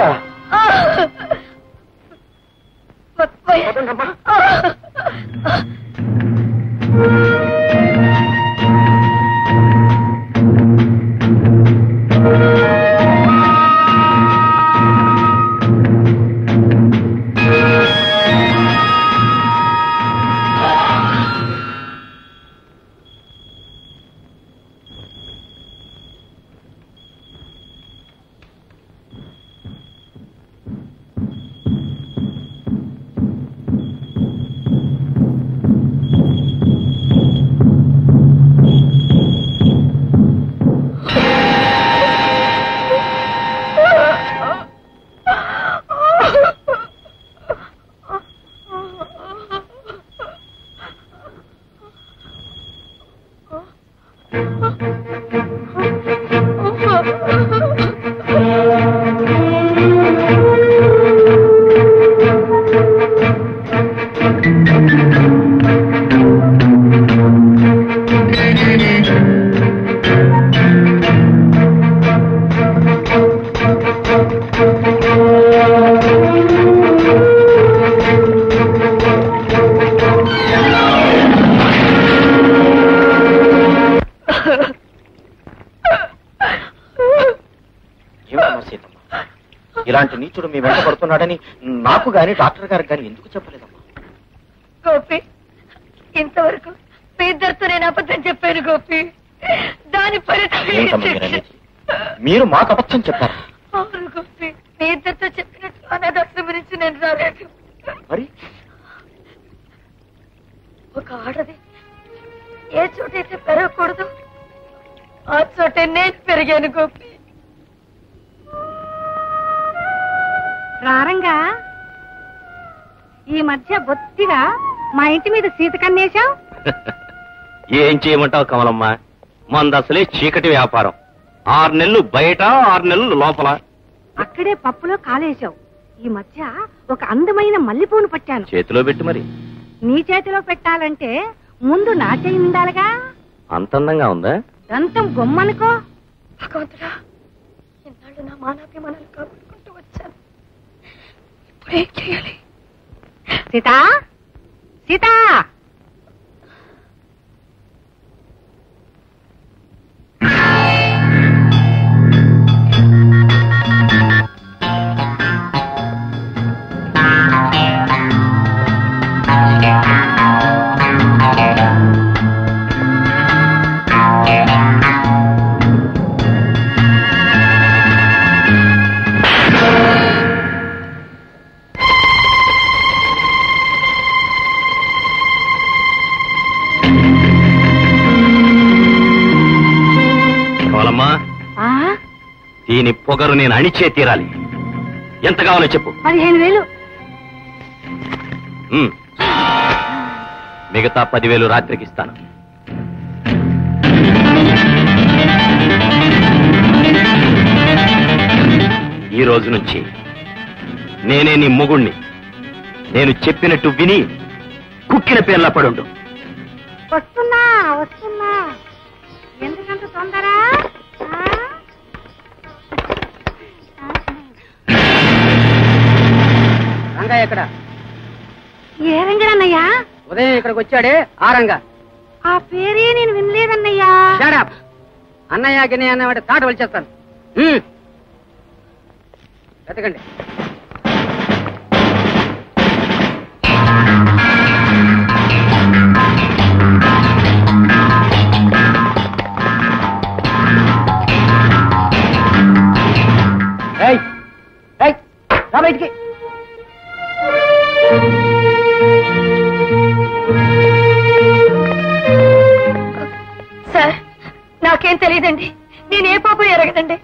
ఇలాంటి నీచుడు మీ వెంట పడుతున్నాడని నాకు గాని డాక్టర్ గారికి గాని ఎందుకు చెప్పలేదమ్మా? గోపి, ఇంతవరకు మీ ఇద్దరితో నేను అబద్ధం చెప్పాను గోపి. దాని ఫలితం మీరు మాకు అబద్ధం చెప్పారా? అవును గోపి, మీ ఇద్దరితో చెప్పినట్టు అనాథాశ్రమం నుంచి నేను రాలేదు. మరి ఒక ఆడది ఏ చోటైతే పెరగకూడదు ఆ చోటే నేను పెరిగాను గోపి. రారంగా ఈ మధ్య బొత్తిగా మా ఇంటి మీద సీత కన్నేశావు. ఏం చేయమంటావు కమలమ్మ, మందసలే చీకటి వ్యాపారం. 6 నెలలు బయట 6 నెలలు లోపల. అక్కడే పప్పులో కాలేశావు. ఈ మధ్య ఒక అందమైన మల్లెపూను పట్టాను. చేతిలో పెట్టి మరి. నీ చేతిలో పెట్టాలంటే ముందు నా చేయి ఉండాలిగా. అంత అందంగా ఉందా? దంతం గొమ్మనుకో. భగవంతుడా, ఎన్నాళ్ళు నా మానాభిమానాలు కాపాడుకుంటూ వచ్చాను. ఇప్పుడేం చేయాలి? సీతా, సీతా, దీని పొగరు నేను అణిచే తీరాలి. ఎంత కావాలో చెప్పు. 15,000. మిగతా 10,000 రాత్రికి ఇస్తాను. ఈ రోజు నుంచి నేనే నీ మొగుణ్ణి. నేను చెప్పినట్టు విని కుక్కిన పేర్లా పడుండు. వస్తున్నా వస్తున్నా. ఎందుకంత తొందర? రంగా ఎక్కడ? ఏ రంగడన్నయ్యా? ఉదయం ఇక్కడికి వచ్చాడే ఆ రంగా. ఆ పేరే నేను వినలేదన్నయ్యా. అన్నయ్య గిన్నె అన్నవాడి తాట వలిచేస్తాను. వెతకండి. రా బయటికి. సార్, నాకేం తెలియదండి. నేనే పాపం ఎరగదండి.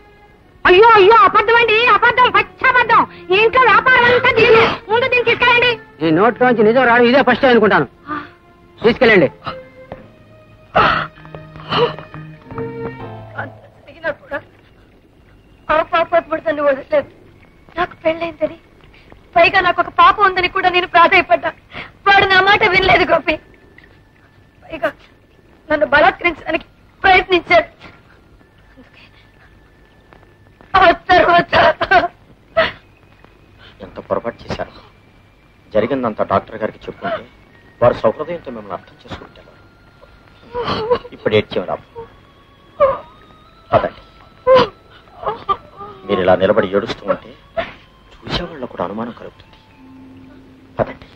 అయ్యో అయ్యో, అబద్ధం అండి, అబద్ధం, పచ్చబద్ధం. ఈ ఇంట్లో వ్యాపారం అంతా దీని ముందు దీన్ని తీసుకెళ్ళండి. ఈ నోట్లోంచి నిజం రాడు ఇదే ఫస్ట్ అనుకుంటాను. తీసుకెళ్ళండి. కూడా ఆ పాపని వదలలేదు. నాకు పెళ్ళైందని, పైగా నాకు ఒక పాప ఉందని కూడా నేను ప్రాధాయపడ్డా. వాడు నా మాట వినలేదు గోపి. పైగా నన్ను బలాత్కరించడానికి ప్రయత్నించాడు. ఎంత పొరపాటు చేశారు. జరిగిందంతా డాక్టర్ గారికి చెప్పుకుంటే వారు సౌహృదయంతో మిమ్మల్ని అర్థం చేసుకుంటారు. ఇప్పుడు ఏడ్చేవరా? పదండి. మీరు ఇలా నిలబడి ఏడుస్తూ ఉంటే చూసేవాళ్ళకు కూడా అనుమానం కలుగుతుంది. పదండి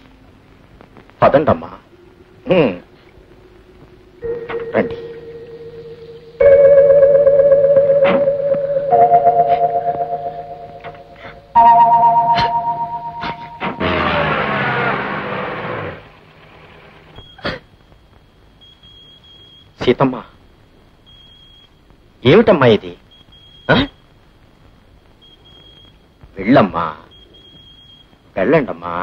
పదండి అమ్మా. రండి. సీతమ్మ, ఏమిటమ్మా ఇది? వెళ్ళమ్మా, వెళ్ళండమ్మా.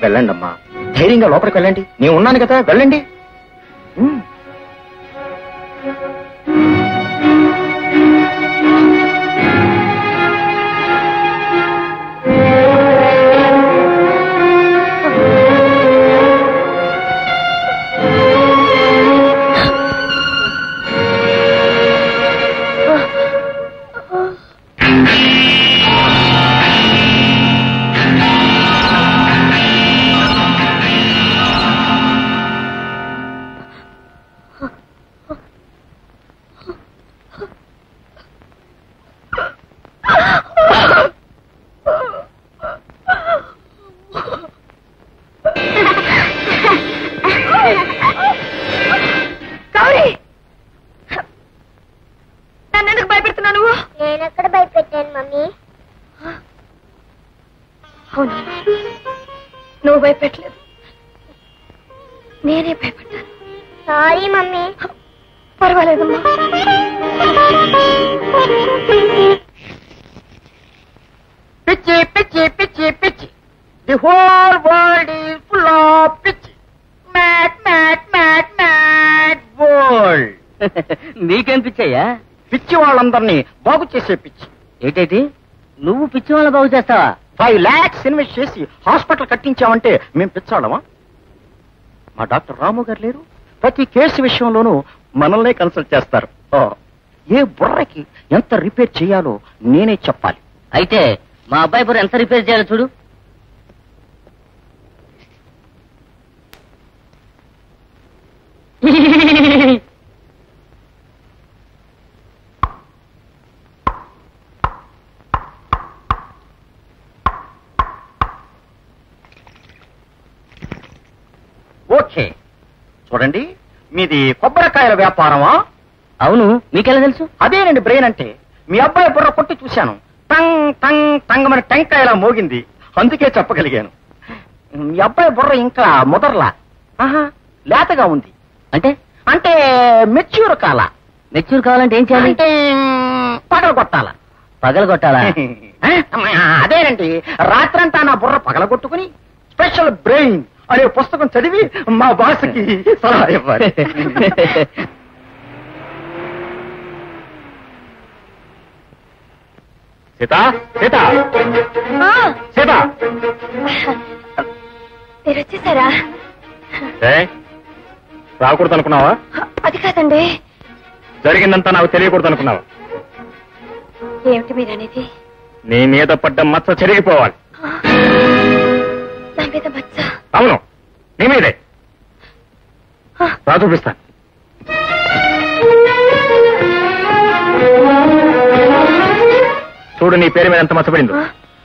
వెళ్ళండమ్మా, ధైర్యంగా లోపలికి వెళ్ళండి. నేను ఉన్నాను కదా, వెళ్ళండి. నువ్వు భయపెట్టలేదు, నేనే భయపడ్డాను. Sorry mummy. పర్వాలేదమ్మా. పిచ్చి పిచ్చి పిచ్చి పిచ్చి. The whole world is full of పిచ్చి. Mad mad mad mad world. నీకేం పిచ్చయ్యా? పిచ్చి వాళ్ళందరినీ బాగు చేసే పిచ్చి. ఏంటైతే నువ్వు పిచ్చి వాళ్ళ బాగు చేస్తావా? 5 lakhs ఇన్వెస్ట్ చేసి హాస్పిటల్ కట్టించామంటే మేము పిచ్చాడమా? మా డాక్టర్ రాము గారు లేరు, ప్రతి కేసు విషయంలోనూ మనల్నే కన్సల్ట్ చేస్తారు. ఏ బుర్రకి ఎంత రిపేర్ చేయాలో నేనే చెప్పాలి. అయితే మా అబ్బాయి బుర్ర ఎంత రిపేర్ చేయాలో చూడు. ఓకే చూడండి, మీది కొబ్బరికాయల వ్యాపారమా? అవును, మీకెలా తెలుసు? అదేనండి బ్రెయిన్ అంటే. మీ అబ్బాయి బుర్ర కొట్టి చూశాను, టంగ్ టంగ్ టంగమని టెంకాయలా మోగింది, అందుకే చెప్పగలిగాను. మీ అబ్బాయి బుర్ర ఇంకా ముదర్లా, లేతగా ఉంది. అంటే అంటే మెచ్యూర్ కాల. మెచ్యూర్ కావాలంటే ఏం చేయాలి? అంటే పగలగొట్టాలా. పగలగొట్టాలా? అదేనండి, రాత్రంతా నా బుర్ర పగలగొట్టుకుని స్పెషల్ బ్రెయిన్ అనే పుస్తకం చదివి మా బాస్కి సలహా ఇవ్వాలి. సీత సీత సీత, మీరు వచ్చేసారా? రాకూడదు అనుకున్నావా? అది కాదండి. జరిగిందంతా నాకు తెలియకూడదు అనుకున్నావా? ఏమిటి మీరు అనేది? నీ మీద పడ్డ మచ్చ చెరిగిపోవాలి. నా మీద మచ్చ? అవును, నీ మీదే. రా చూపిస్తాను. చూడు, నీ పేరు మీద ఎంత మచ్చపడిందో.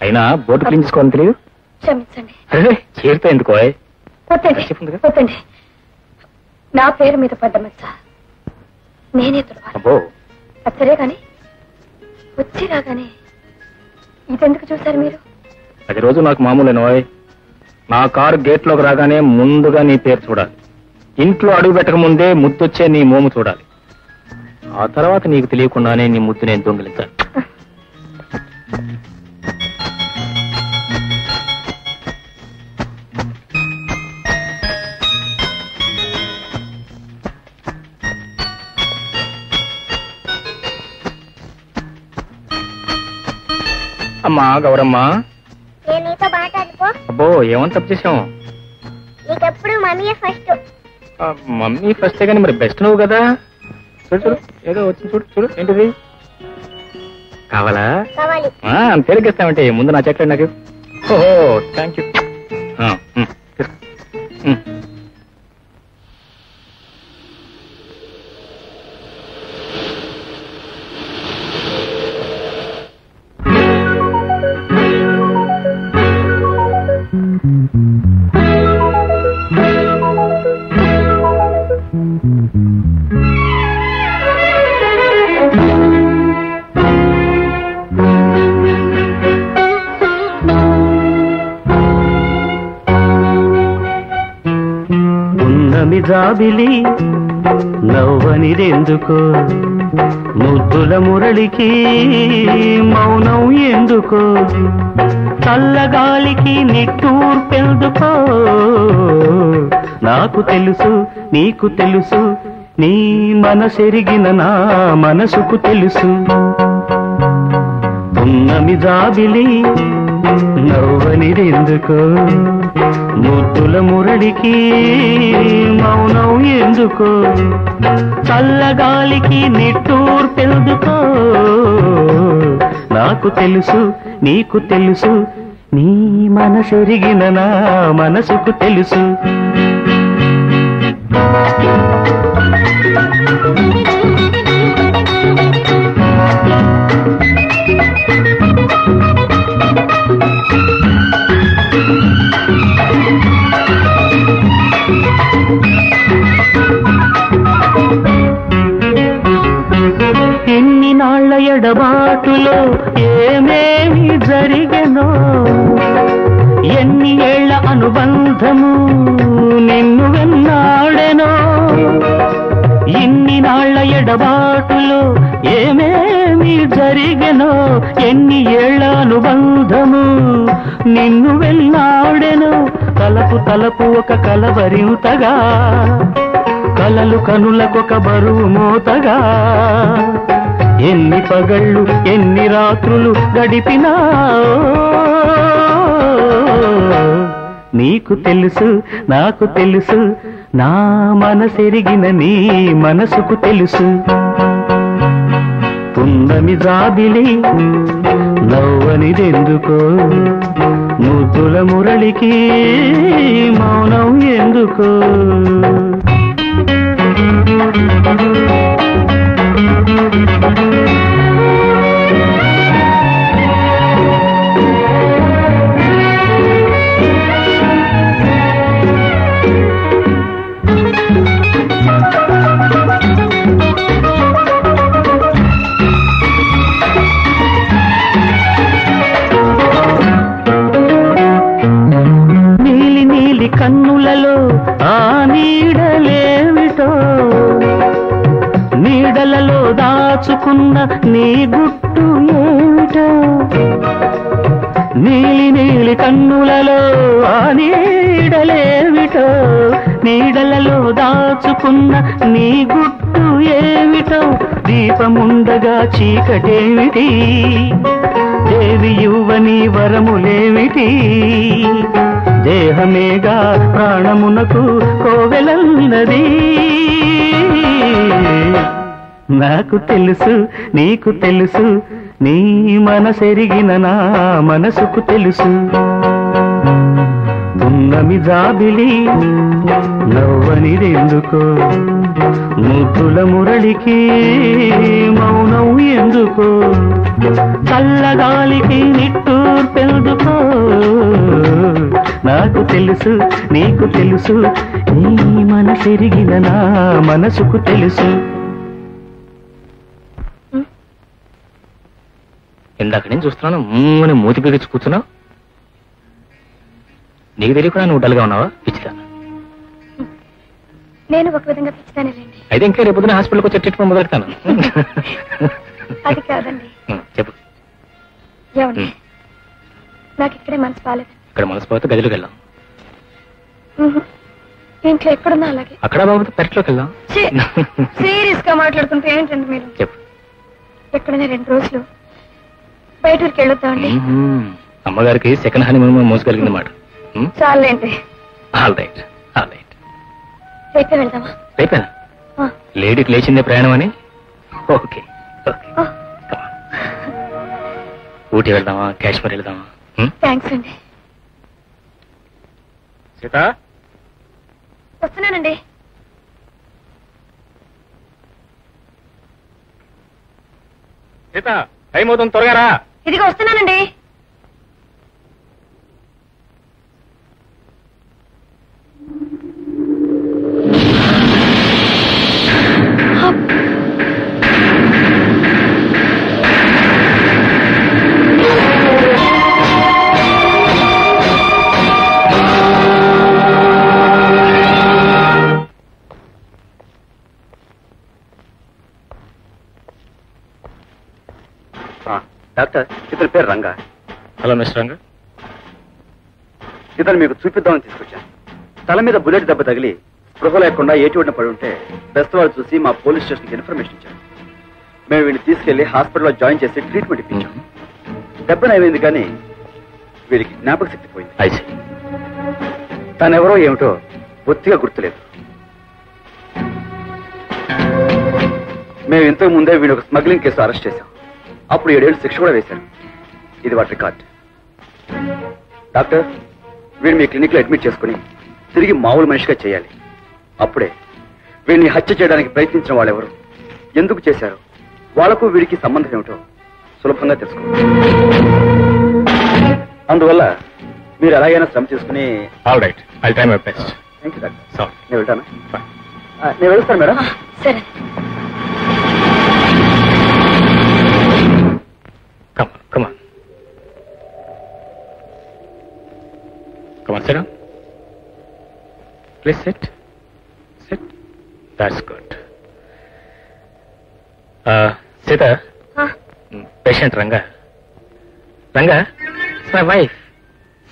అయినా బోర్డు క్లీన్ చేసుకోవాలని తెలియదు. క్షమించండి. అరే చేరితే ఎందుకో. వద్దండి, నా పేరు మీద పడ్డ మచ్చ నేనే తుడవాలి. అబ్బో, సరే కానీ వచ్చి రాగానే ఇదెందుకు చూశారు మీరు? అది రోజు నాకు మామూలేనో. నా కారు గేట్ లోకి రాగానే ముందుగా నీ పేరు చూడాలి. ఇంట్లో అడుగు పెట్టక ముందే ముద్దొచ్చే నీ మోము చూడాలి. ఆ తర్వాత నీకు తెలియకుండానే నీ ముద్దు నేను దొంగిలించాలి. అమ్మా గౌరమ్మ, నేను నీతో మాట్లాడుకో. అబ్బో ఏమని తప్పు చేసావు? నీకెప్పుడు మమ్మీ ఫస్ట్. మమ్మీ ఫస్టే కానీ మరి బెస్ట్ నువ్వు కదా. చూడు చూడు, ఏదో వచ్చింది చూడు చూడు. ఏంటిది కావాలా? కావాలి. తేలిగిస్తామంటే ముందు నా చెట్లు నాకు. ఓహో థ్యాంక్ యూ. జాబిలి నవ్వనిదెందుకో, ముద్దుల మురళికి మౌనం ఎందుకో, చల్లగాలికి నిట్టూర్పెందుకో, నాకు తెలుసు నీకు తెలుసు, నీ మనసెరిగిన నా మనసుకు తెలుసు. పున్నమి జాబిలి నవ్వనిదెందుకో, ముద్దుల మురళికి మౌనం ఎందుకో, చల్లగాలికి నిట్టూర్పెందుకో, నాకు తెలుసు నీకు తెలుసు, నీ మనసెరిగిన నా మనసుకు తెలుసు. ఎన్ని నాళ్ల ఎడబాటులో ఏమేమి జరిగెనో, ఎన్ని ఏళ్ల అనుబంధము నిన్ను వెన్నాడెనో, ఇన్ని నాళ్ల ఎడబాటులో ఏమేమి జరిగెనో, ఎన్ని ఏళ్ల అనుబంధము నిన్ను వెళ్ళాడెను తలపు తలపు ఒక కలవరింతగా కలలు కనులకొక బరువు మోతగా ఎన్ని పగళ్ళు ఎన్ని రాత్రులు గడిపినా నీకు తెలుసు నాకు తెలుసు నా మనసెరిగిన నీ మనసుకు తెలుసు పున్నమి జాబిలి నవ్వనిదెందుకో ముద్దుల మురళికి మౌనం ఎందుకో కన్నులలో ఆ నీడలేమిటో నీడలలో దాచుకున్న నీ గుట్టు ఏమిటో నీలి నీలి కన్నులలో ఆ నీడలేమిటో నీడలలో దాచుకున్న నీ గుట్టు ఏమిటో దీపముండగా చీకటేమిటి దేవి యువని వరములేమిటి దేహమేగా ప్రాణమునకు కోవెలన్నది నాకు తెలుసు నీకు తెలుసు నీ మనసెరిగిన నా మనసుకు తెలుసు పున్నమి జాబిలి నవ్వనిదెందుకో ముద్దుల మురళికి మౌనం ఎందుకో చల్లగాలికి నిట్టూర్పెందుకో నాకు తెలుసు నీకు తెలుసు నీ మనసెరిగిన నా మనసుకు తెలుసు ఇందాక నేను చూస్తున్నాను అని మూతి బిగించి కూర్చున్నావు నీకు తెలియకుండా నువ్వు డల్గా ఉన్నావా పిచ్చిదా నేను ఒక విధంగా పిచ్చిదానేలేండి అయితే ఇంకా రేపు పొద్దున హాస్పిటల్కి వచ్చి ట్రీట్మెంట్ మొదలెడతాను అది కాదండి చెప్పు ఏమండి నాకు ఇక్కడే మనసు బాలేదు ఇక్కడ మనసు పోతే గదిలోకి వెళ్దాం ఇంట్లో ఎక్కడున్నా అలాగే అక్కడ బాబు పెరట్లోకి వెళ్దాం సీరియస్ గా మాట్లాడుతుంటే ఏంటండి మీరు చెప్పు ఎక్కడైనా 2 రోజులు బయటకి వెళ్ళొద్దామండి అమ్మగారికి సెకండ్ హనీమూన్ మోసగలిగింది మాట చాలండి ఆల్ రైట్ ఆల్ రైట్ రేపే వెళ్దామా రేపేనా లేడీకి లేచిందే ప్రయాణం అని ఓకే ఓకే ఊటీ వెళ్దామా కాశ్మీర్ వెళ్దామా థ్యాంక్స్ అండి సీత వస్తున్నానండి సీత టైం అవుతుంది త్వరగా రా ఇదిగో వస్తున్నానండి డాక్టర్ ఇతని పేరు రంగా. Hello mister Ranga. ఇతను మీకు చూపిద్దామని తీసుకొచ్చాను. తల మీద బుల్లెట్ దెబ్బ తగిలి స్పృహ లేకుండా ఏటివడిన పడి ఉంటే బెస్ట్ వాళ్ళు చూసి మా పోలీస్ స్టేషన్కి ఇన్ఫర్మేషన్ ఇచ్చారు. మేము వీడిని తీసుకెళ్లి హాస్పిటల్లో జాయిన్ చేసి ట్రీట్మెంట్ ఇప్పించాం. దెబ్బ నయమైంది కానీ వీడికి జ్ఞాపక శక్తి పోయింది. అయితే తనెవరో ఏమిటో బొత్తిగా గుర్తులేదు. మేము ఇంతకు ముందే వీడు ఒక స్మగ్లింగ్ కేసు అరెస్ట్ చేశాం. అప్పుడు 7 ఏళ్ళు శిక్ష కూడా వేశారు. ఇది వాటి రికార్డ్. డాక్టర్, వీడిని మీ క్లినిక్ లో అడ్మిట్ చేసుకుని తిరిగి మామూలు మనిషిగా చేయాలి. అప్పుడే వీడిని హత్య చేయడానికి ప్రయత్నించిన వాళ్ళెవరు, ఎందుకు చేశారు, వాళ్లకు వీడికి సంబంధం ఏమిటో సులభంగా తెలుసుకోవాలి. అందువల్ల మీరు ఎలాగైనా శ్రమ తీసుకుని. All right, I try my best. Thank you doctor. Sir నేను వెళ్తాను. నేను వెళ్తాను మేడం. సరే. Come on. Come on, sit down. Please sit. Sit. That's good. Sita. Patient Ranga. Ranga, it's my wife.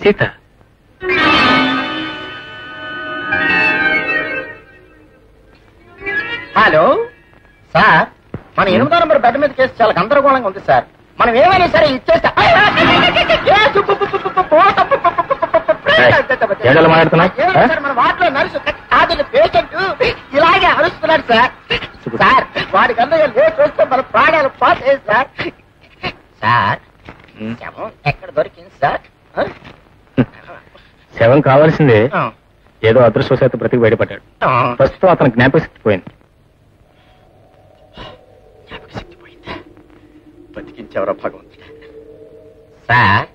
Sita. Hello sir, మన 8వ number bed మీద case చాలా గందరగోళంగా ఉంది సార్. మనం ఏమైనా సరే ఇచ్చేస్తా. మన వాటిలో నర్సు కాదు పేషెంట్ ఇలాగే అరుస్తున్నాడు సార్. సార్ వాడి కన్నా లేట్ వస్తే మన ప్రాణాలు పోతాయి సార్. సార్ శవం ఎక్కడ దొరికింది సార్? శవం కావాల్సిందే, ఏదో అదృష్టవశాత్తు బ్రతికి బయటపడ్డాడు. ప్రస్తుతం అతను జ్ఞాపకశక్తి పోయింది. బతికించేవరా భగవంతుడు. సార్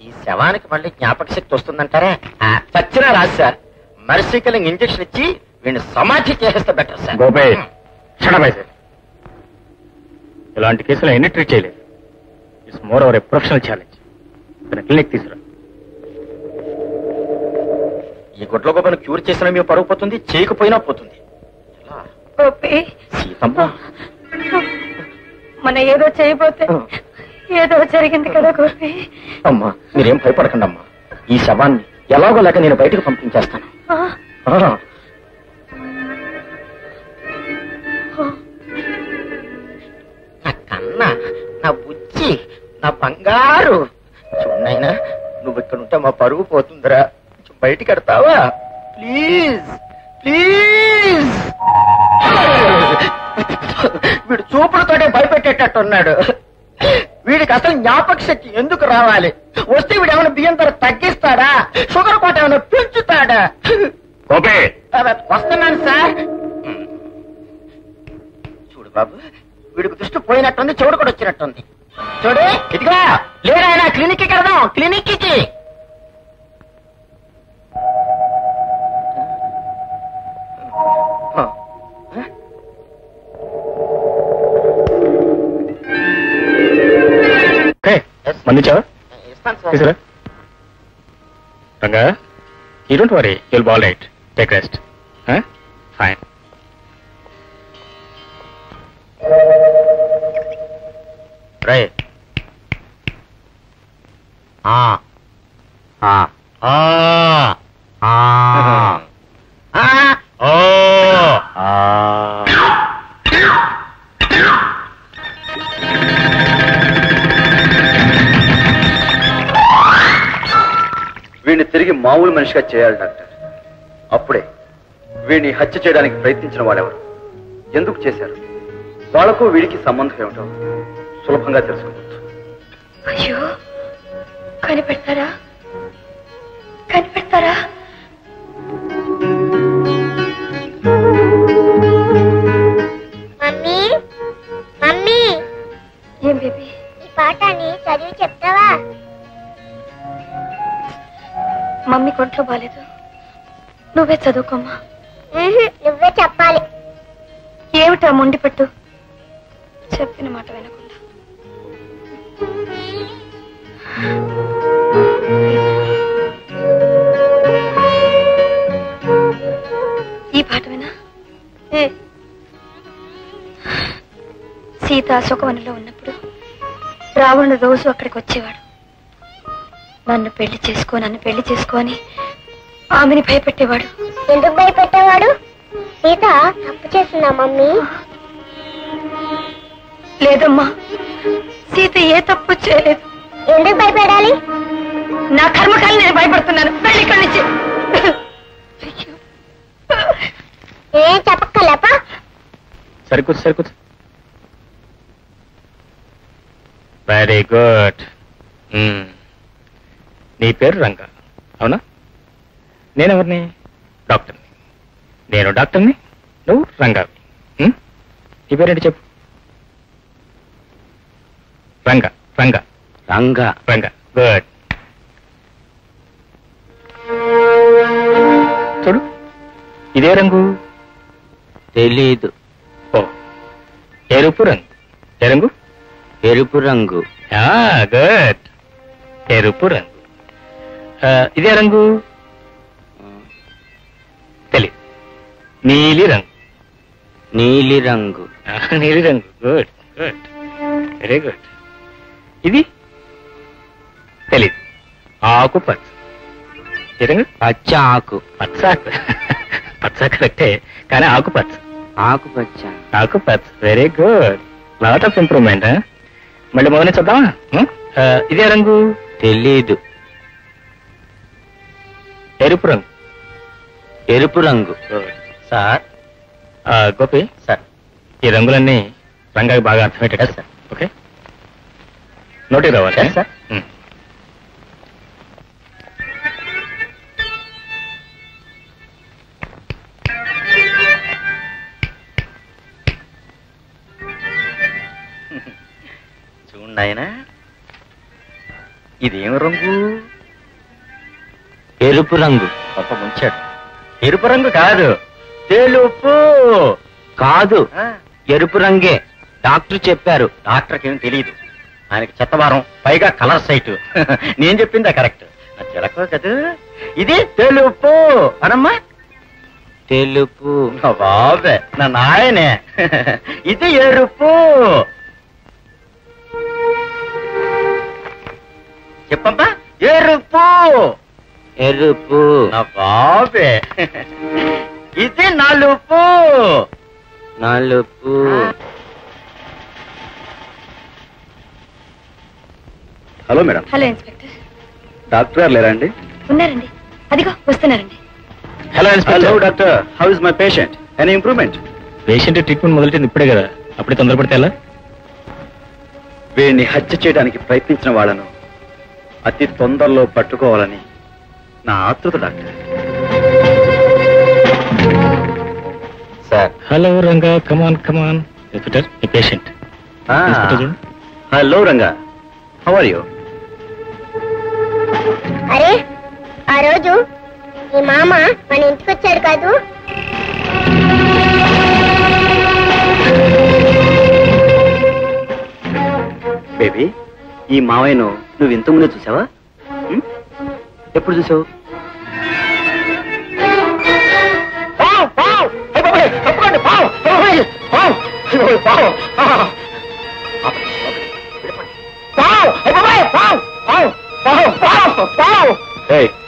ఈ శవానికి మళ్ళీ జ్ఞాపక శక్తి వస్తుందంటారా? చచ్చినా రాదు సార్. మర్సికలింగ్ ఇంజక్షన్ ఇచ్చి వీడిని సమాధి చేసేస్తే బెటర్ సార్. గోపే షడబాయ్ సార్, ఇలాంటి కేసులు ఎన్ని ట్రీట్ చేయలేదు. It's more over a professional challenge. Clinic తీసుకురా. ఈ గుడ్ల గొప్పను క్యూర్ చేసినా మీ పరుగు పోతుంది, చేయకపోయినా పోతుంది. సీతమ్మ మన ఏదో చేయబోతే ఏదో జరిగింది కదా గోపి. అమ్మా మీరేం భయపడకండి అమ్మా. ఈ శవాన్ని ఎలాగో లేక నేను బయటకు పంపించేస్తాను. నా కన్న, నా బుజ్జి, నా బంగారు చూడైనా, నువ్వు ఇక్కడ ఉంటే మా పరుగు పోతుందిరా. బయటికి ఎడతావా ప్లీజ్ ప్లీజ్. వీడు చూపులతోనే భయపెట్టేటట్టున్నాడు. వీడికి అసలు జ్ఞాపక శక్తి ఎందుకు రావాలి? వస్తే వీడు ఏమైనా బియ్యం ధర తగ్గిస్తాడా? షుగర్ కోట ఏమైనా పెంచుతాడా? వస్తున్నాను సార్. చూడు బాబు, వీడికి దృష్టి పోయినట్టుంది, చెవుడు కూడా వచ్చినట్టుంది. చూడు ఇదిగా లేరాయన క్లినిక్ కి వెళ్దాం. క్లినిక్ కి మన్నించావా? తీసురా Ranga. You don't worry, you'll be all right. Take rest. Fine. Right. వీడిని తిరిగి మామూలు మనిషిగా చేయాలి డాక్టర్. అప్పుడే వీడిని హత్య చేయడానికి ప్రయత్నించిన వాడెవరు, ఎందుకు చేశారు, వాళ్లకు వీడికి సంబంధం ఏమిటో సులభంగా తెలుసుకోవచ్చు. అయ్యో కనిపెడతారా? కనిపెడతారా? మమ్మీ మమ్మీ, ఏం బేబీ? ఈ పాఠాన్ని చదివి చెప్తావా? మమ్మీ కొంట్లో బాలేదు, నువ్వే చదువుకోమ్మా. నువ్వే చెప్పాలి. ఏమిటా మొండి పెట్టు? చెప్పిన మాట వినకుండా. ఈ పాఠమేనా? సీత అశోకవనంలో ఉన్నప్పుడు రావణుడు రోజు అక్కడికి వచ్చేవాడు. నన్ను పెళ్లి చేసుకొని ఆమెని భయపెట్టేవాడు. ఎందుకు భయపెట్టేవాడు? సీత తప్పు చేసిందా మమ్మీ? లేదమ్మా, సీత ఏ తప్పు చేయలేదు. ఎందుకు భయపెడాలి? నా కర్మకాలి నేను భయపడుతున్నాను. వెళ్ళి ఇక్కడి నుంచి. ఏం చెప్పక్కలేపా? సరికూర్చు. Very good. నీ పేరు రంగా, అవునా? నేనెవరిని? డాక్టర్ని. నేను డాక్టర్ని, నువ్వు రంగావి. నీ పేరేంటి చెప్పు? రంగా. రంగా రంగా రంగా. గుడ్. చూడు, ఇదే రంగు. తెలీదు. ఓ, ఎరుపు రంగు. ఏ రంగు? ఎరుపు రంగు. గుడ్, ఎరుపు రంగు. ఇదే రంగు? తెలీదు. నీలి రంగు. నీలి రంగు. నీలి రంగు. Good good, very good. ఇది తెలీదు. ఆకుపచ్చ. ఏ రంగు? పచ్చ ఆకు. పచ్చ ఆకు. పచ్చ కరెక్టే, కానీ ఆకుపచ్చ. ఆకుపచ్చ. ఆకుపచ్చ, very good. Lot of improvement. మళ్ళీ మొదలు చూద్దామా? ఇదే రంగు? తెలీదు. ఎరుపు రంగు. ఎరుపు రంగు. సార్ గోపి సార్, ఈ రంగులన్నీ రంగాకి బాగా అర్థమయ్యేటట్టు సార్. ఓకే, నోటికి రావాలి సార్. చూడండి ఆయన, ఇదేం రంగు? ఎరుపు రంగు. గొప్ప ముంచాడు. ఎరుపు రంగు కాదు, తెలుపు. కాదు, ఎరుపు రంగే. డాక్టర్ చెప్పారు. డాక్టర్కి ఏం తెలియదు, ఆయనకి చెత్తవారం, పైగా కలర్ సైట్. నేను చెప్పిందా కరెక్ట్? చిలక కదా, ఇది తెలుపు అనమ్మా. తెలుపు. బాబే నా నాయనే. ఇది ఎరుపు. చెప్పమ్మా, ఎరుపు. ఎరుపు. నా బాబే. ఇది నలుపు. నలుపు. Hello madam. Hello inspector. Doctor గారు లేరా అండి? ఉన్నారండి, అదిగో వస్తున్నారండి. Hello hello doctor, how is my patient? Any improvement? Patient treatment మొదలెట్టింది ఇప్పుడే కదా, అప్పుడే తొందరపడితే ఎలా? వీడిని హత్య చేయడానికి ప్రయత్నించిన వాళ్ళను అతి తొందరలో పట్టుకోవాలని నా ఆతృత doctor. Sir. Hello Ranga, come on come on. Inspector, ఈ patient. Hello Ranga, how are you? అరే, ఆ రోజు ఈ మామ మన ఇంటికి వచ్చాడు కాదు? బేబీ, ఈ మావయ్యను నువ్వు ఇంతకుముందే చూసావా? ఎప్పుడు చూసావు?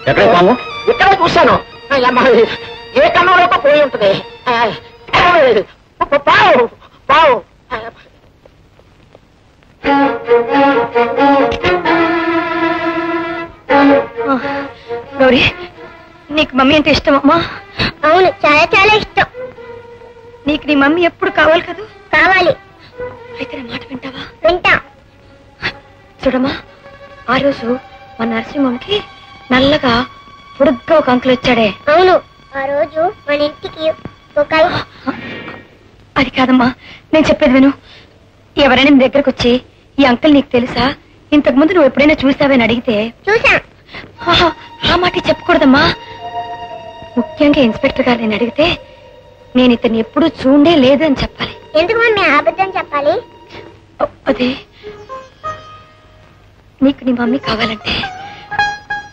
ఎక్కడ పాము? ఇక్కడ చూశాను. ఏ కన్నులోకి పోయి ఉంటుంది. పావు పావు. గౌరీ, నీకు మమ్మీ అంటే ఇష్టమమ్మా? అవును, చాలా చాలా ఇష్టం. నీకు నీ మమ్మీ ఎప్పుడు కావాలి కదా? కావాలి. అయితే నా మాట వింటావా? వింటా. చూడమ్మా, ఆ రోజు మా నరసింహంకి నల్లగా పొడుగ్గా ఒక అంకుల్ వచ్చాడే. అవును, ఆ రోజు మన ఇంటికి ఒక అది కాదమ్మా, నేను చెప్పేది విను. ఎవరైనా నీ దగ్గరకు వచ్చి, ఈ అంకుల్ నీకు తెలుసా, ఇంతకు ముందు నువ్వు ఎప్పుడైనా చూసావని అడిగితే, చూసా, ఆ మాట చెప్పకూడదమ్మా. ముఖ్యంగా ఇన్స్పెక్టర్ గారు నేను అడిగితే, నేను ఇతన్ని ఎప్పుడూ చూడే లేదు అని చెప్పాలి. ఎందుకు మమ్మీ అబద్ధం చెప్పాలి? అదే, నీకు నీ మమ్మీ కావాలంటే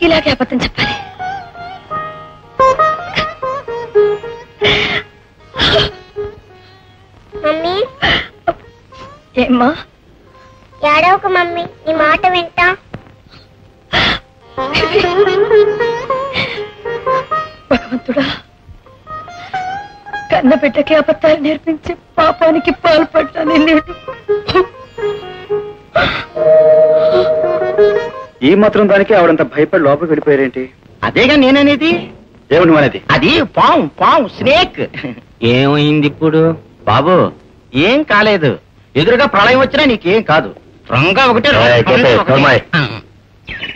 ఇలాగే అబద్ధం చెప్పాలి. మమ్మీ. ఏమ్మా? ఏడవక మమ్మీ, నీ మాట వింటా. భగవంతుడా, కన్న బిడ్డకి అబద్ధాలు నేర్పించి పాపానికి పాల్పడ్డాను నేను. ఈ మాత్రం దానికి ఆవిడంత భయపడి లోపలికి వెళ్ళిపోయారేంటి? అదేగా నేననేది. ఏమిటి మనది? అది పాము, పాము, స్నేక్. ఏమైంది ఇప్పుడు? బాబు, ఏం కాలేదు. ఎదురుగా ప్రళయం వచ్చినా నీకేం కాదు. రంగా ఒకటే.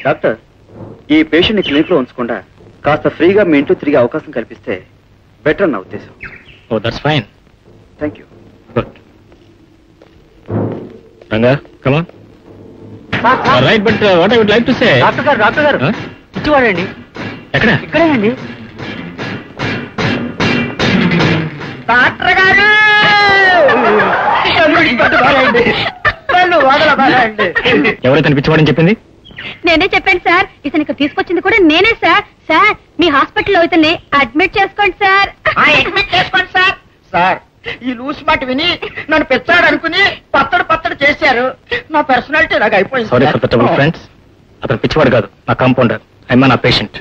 డాక్టర్, ఈ పేషెంట్ ని క్లినిక్ లో ఉంచకుండా కాస్త ఫ్రీగా మీ ఇంట్లో తిరిగే అవకాశం కల్పిస్తే బెటర్ నా ఉద్దేశం. Oh, that's fine. Thank you. Good. Ranga, come on. Right, but what I would like to say. Doctor గారు ఇచ్చివాడండి. ఎక్కడ? ఇక్కడేనండి. డాక్టర్ గారు ఎవరైతే అనిపించవాడని చెప్పింది? నేనే చెప్పాను సార్. ఇతనికి తీసుకొచ్చింది కూడా నేనే సార్. సార్, మీ హాస్పిటల్లో ఇతన్ని అడ్మిట్ చేసుకోండి సార్. అడ్మిట్ చేసుకోండి సార్. సార్, ఈ లూస్ మాట విని నన్ను పెచ్చాడు అనుకుని పత్తడు చేశారు. నా పర్సనాలిటీ నాకు అయిపోయింది. Sorry for the trouble friends. అతను పిచ్చివాడు కాదు, నా కాంపౌండర్. ఐఎమ్ నా పేషెంట్.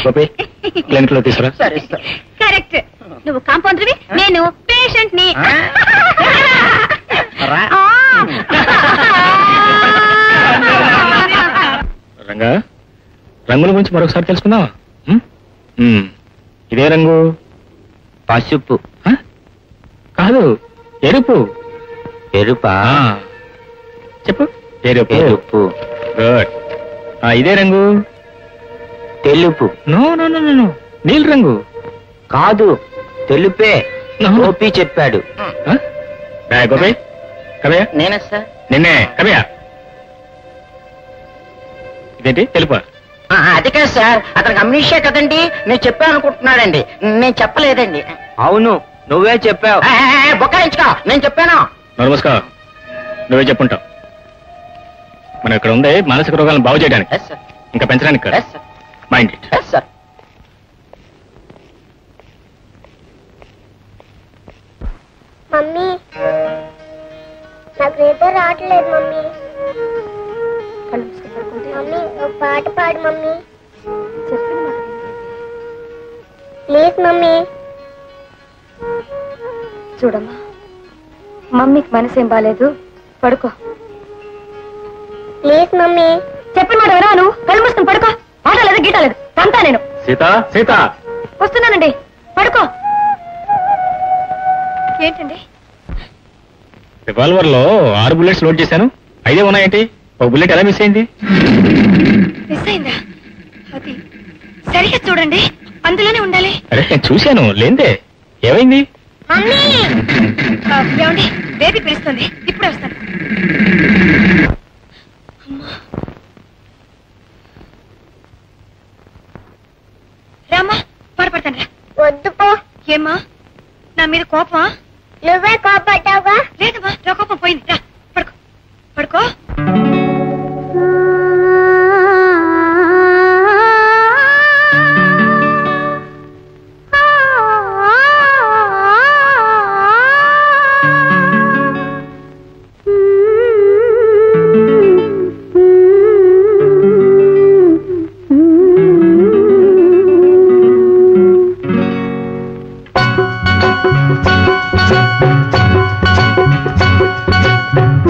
గోపి క్లినిక్ లో తీసుకురా. సరే సార్. కరెక్ట్. నువ్వు కాంపౌండర్వి, నేను పేషెంట్ ని. రంగా, రంగుల గురించి మరొకసారి తెలుసుకుందావా? ఇదే రంగు? పసుపు. కాదు, ఎరుపు. ఎరుపా? చెప్పు. ఎరుపు. ఎరుపు. గుడ్. ఇదే రంగు? తెలుపు. నో నో నో నో, నీలి రంగు. కాదు, తెలుపే. గోపి చెప్పాడు. గోపి కవయ. నేనే సార్. నిన్నే కవయ. ఇదేంటి తెలుపా? అది కాదు సార్, అతనికి అమ్నీషియా కదండి. నేను చెప్పాను అనుకుంటున్నాడండి. నేను చెప్పలేదండి. అవును, నువ్వే చెప్పావు. బొక్కాయించుకో, నేను చెప్పాను. నమస్కా, నువ్వే చెప్పుంటావు. మనం ఇక్కడ ఉంది మానసిక రోగాలను బాగు చేయడానికి, ఇంకా పెంచడానికి కాదు. Mind it. సార్. మమ్మీ, నాకు నిద్ర రావట్లేదు మమ్మీ. మమ్మీ, ఒక పాట పాడు మమ్మీ. Please mummy. చూడమ్మా, మమ్మీకి మనసేం బాలేదు, పడుకో. Please mummy. చెప్పిన మాట వినవా నువ్వు? కళ్ళు మూసుకుని పడుకో. ఆట లేదు, గీట లేదు, తంతా నేను. సీత, సీత వస్తున్నానండి, పడుకో. ఏంటండి? రివాల్వర్ లో 6 బుల్లెట్స్ లోడ్ చేశాను, 5 ఉన్నాయేంటి? ఒక బుల్లెట్ ఎలా మిస్ అయింది? మిస్ అయిందా? అది సరిగ్గా చూడండి, అందులోనే ఉండాలి. అరే చూశాను, లేందే. ఏమైంది? ఏమండి, బేబీ పిలుస్తుంది, ఇప్పుడే వస్తాను. రామ్మా, పాడపడతాను రా. వద్దు పో. ఏమ్మా, నా మీద కోపమా? నువ్వే కోపడ్డావుగా. లేదమ్మా, నా కోపం పోయింది. రా పడుకో, పడుకో.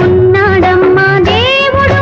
ఉన్నాడమ్మా దేవుడు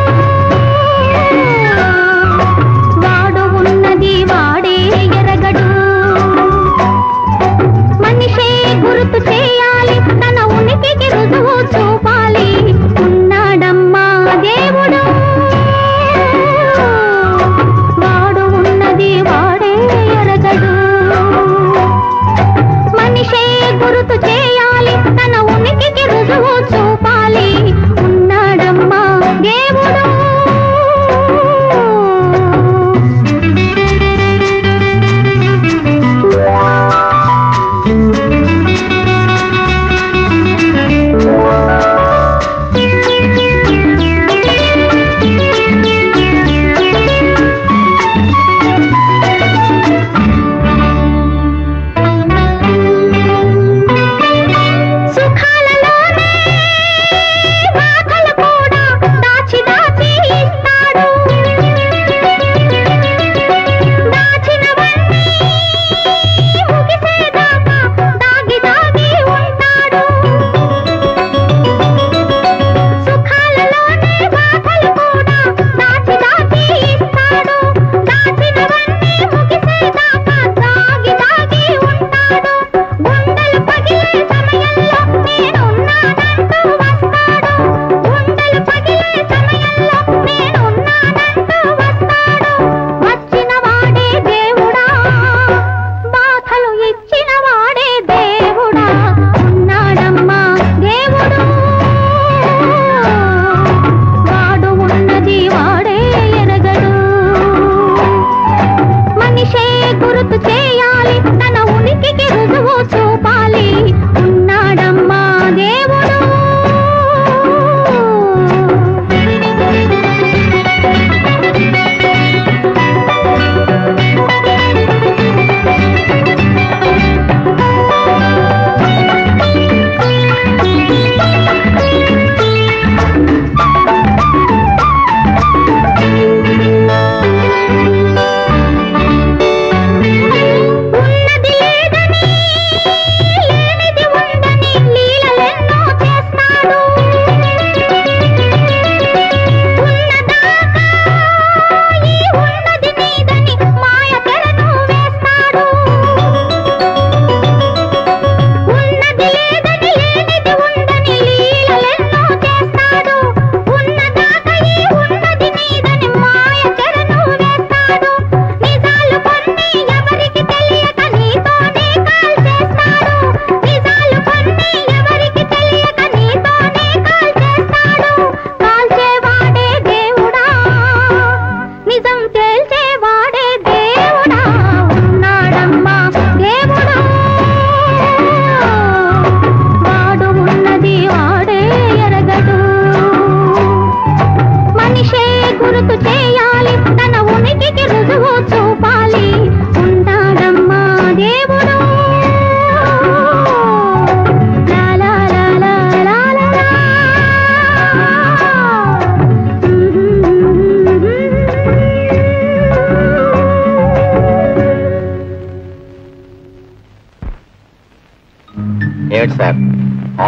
ఏమిటి సార్,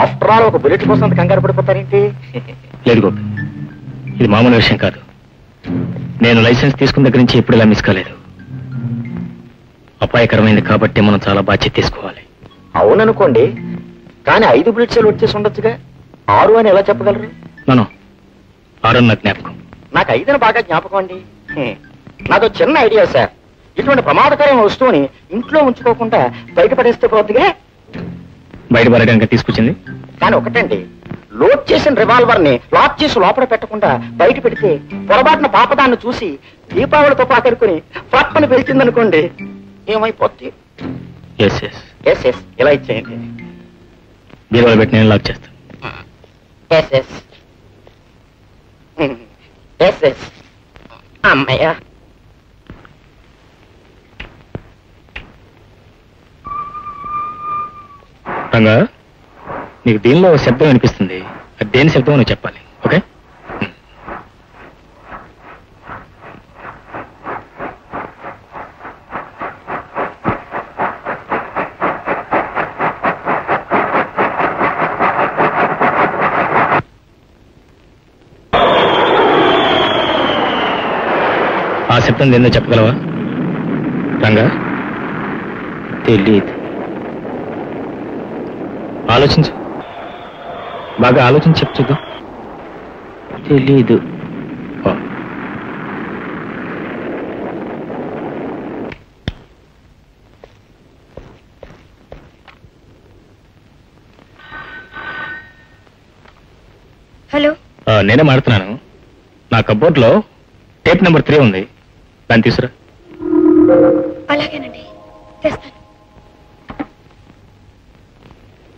ఆఫ్టర్ ఆల్ ఒక బుల్లెట్ కోసం అంత కంగారు పడిపోతారేంటి? లేదు గోపి, ఇది మామూలు విషయం కాదు. నేను లైసెన్స్ తీసుకున్న దగ్గర నుంచి ఎప్పుడు ఇలా మిస్ కాలేదు. అపాయకరమైంది కాబట్టి మనం చాలా బాధ్యత తీసుకోవాలి. అవుననుకోండి, కానీ 5 బుల్లెట్స్ వచ్చేసి ఉండొచ్చుగా. 6 అని ఎలా చెప్పగలరు? నో, 6 నా జ్ఞాపకం. నాకు 5 అని బాగా జ్ఞాపకం అండి. నాదో చిన్న ఐడియా సార్. ఇటువంటి ప్రమాదకరమైన వస్తువుని ఇంట్లో ఉంచుకోకుండా బయటపడేస్తే పోతుందిగా. బయటపడడానికి తీసుకొచ్చింది కానీ ఒకటండి, లోడ్ చేసిన రివాల్వర్ ని లాక్ చేసి లోపల పెట్టకుండా బయట పెడితే పొరపాటున పాపదాన్ని చూసి దీపావళితో పాకడుకుని పక్కన పెరిచిందనుకోండి, ఏమైపోద్ది? ఎస్ ఎస్ ఎస్ ఎస్, ఇలా ఇచ్చేయండి. బీరువాలో పెట్టి నేను లాక్ చేస్తాను. Yes yes yes yes. అమ్మయ్యా. రంగా, నీకు దీనిలో శబ్దం వినిపిస్తుంది. అది దేని శబ్దం నువ్వు చెప్పాలి, ఓకే? ఆ శబ్దం ఏందో చెప్పగలవా రంగా? తెలీదు. ఆలోచించు, బాగా ఆలోచించి చెప్పు చూద్దాం. తెలీదు. హలో, నేనే మాడుతున్నాను. నా కబోర్డ్లో టేప్ నెంబర్ 3 ఉంది, దాన్ని తీసుకురా. అలాగేనండి, తెస్తాను.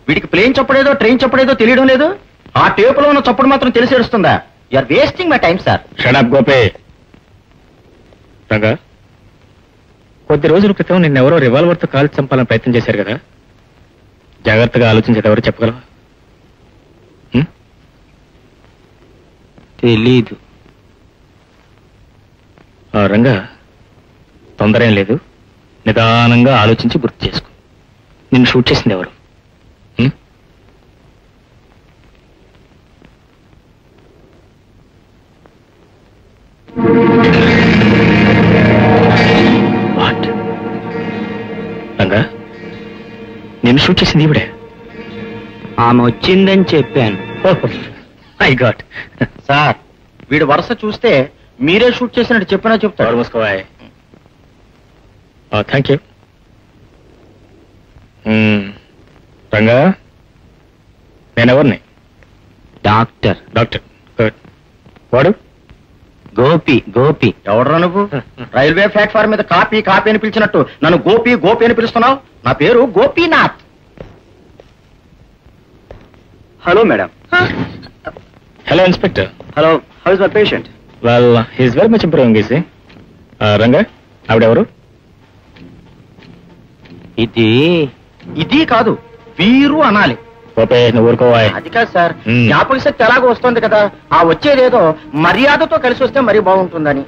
వీడికి ప్లేన్ చప్పుడేదో ట్రైన్ చప్పుడేదో తెలియడం లేదు. ఆ టేపులో ఉన్న చప్పుడు మాత్రం తెలిసి ఏడుస్తుందా? You're wasting my time sir. Shut up గోపే. రంగా, కొద్ది రోజుల క్రితం నిన్నెవరో రివాల్వర్తో కాల్చి చంపాలని ప్రయత్నం చేశారు కదా. జాగ్రత్తగా ఆలోచించేది ఎవరు చెప్పగలవా? తెలీదు. రంగా, తొందర ఏం లేదు, నిదానంగా ఆలోచించి గుర్తు చేసుకో. నిన్ను షూట్ చేసింది ఎవరు? వాట్? రంగా, నిన్ను షూట్ చేసింది ఇవిడే? ఆమె వచ్చిందని చెప్పాను. I got. సార్, వీడు వరుస చూస్తే మీరే షూట్ చేసినట్టు చెప్పినా చెప్తాడు. మూసుకోవాయ్. Thank you. రంగా, నేనెవరిని? డాక్టర్. డాక్టర్. గుడ్. వాడు? గోపి. గోపి. ఎవడరా నువ్వు? రైల్వే ప్లాట్ఫామ్ మీద కాపీ కాపీ అని పిలిచినట్టు నన్ను గోపి గోపి అని పిలుస్తున్నావు? నా పేరు Gopinath. Hello madam. Hello inspector. Hello, how is my patient? Well, he's very much improving easy. Ranga, ఆవిడెవరు? ఇది కాదు, వీరు అనాలి. గోపే, నువ్వు ఊరుకోవాయ్. అది కాదు సార్, జ్ఞాపక శక్తి ఎలాగో వస్తుంది కదా, ఆ వచ్చేదేదో మర్యాదతో కలిసి వస్తే మరీ బాగుంటుందని.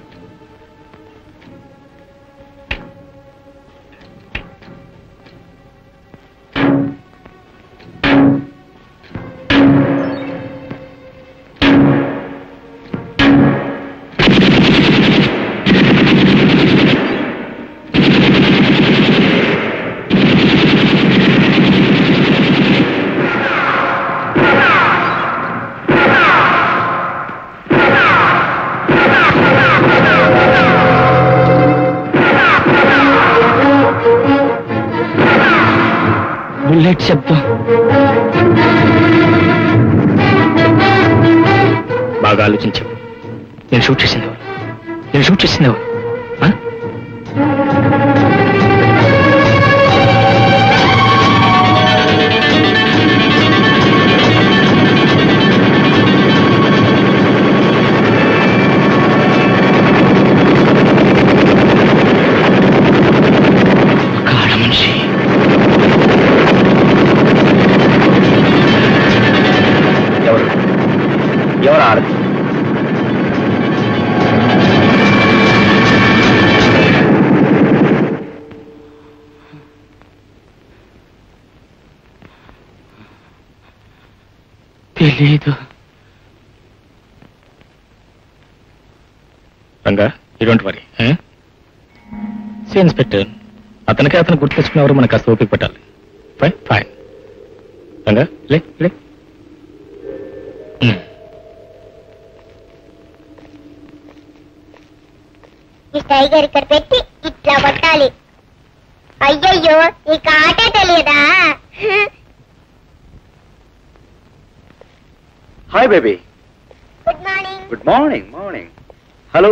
బుల్లెట్ శబ్దం. బాగా ఆలోచించావు. నేను షూట్ చేసింది ఎవరు? నేను షూట్ చేసింది ఎవరు? ఎవరు ఆడదు? తెలీదు. Ranga, you don't worry. See inspector, అతను గుర్తు తెచ్చుకున్నవారు మనకు కాస్త ఓపిక పట్టాలి. Fine fine. రంగా, లే లే. ఈ టైగర్ ఇక్కడ పెట్టి ఇట్లా పట్టాలి. అయ్యయ్యో, నీకు ఆట తెలియదా? Hi baby. Good morning. Good morning. Morning. Hello.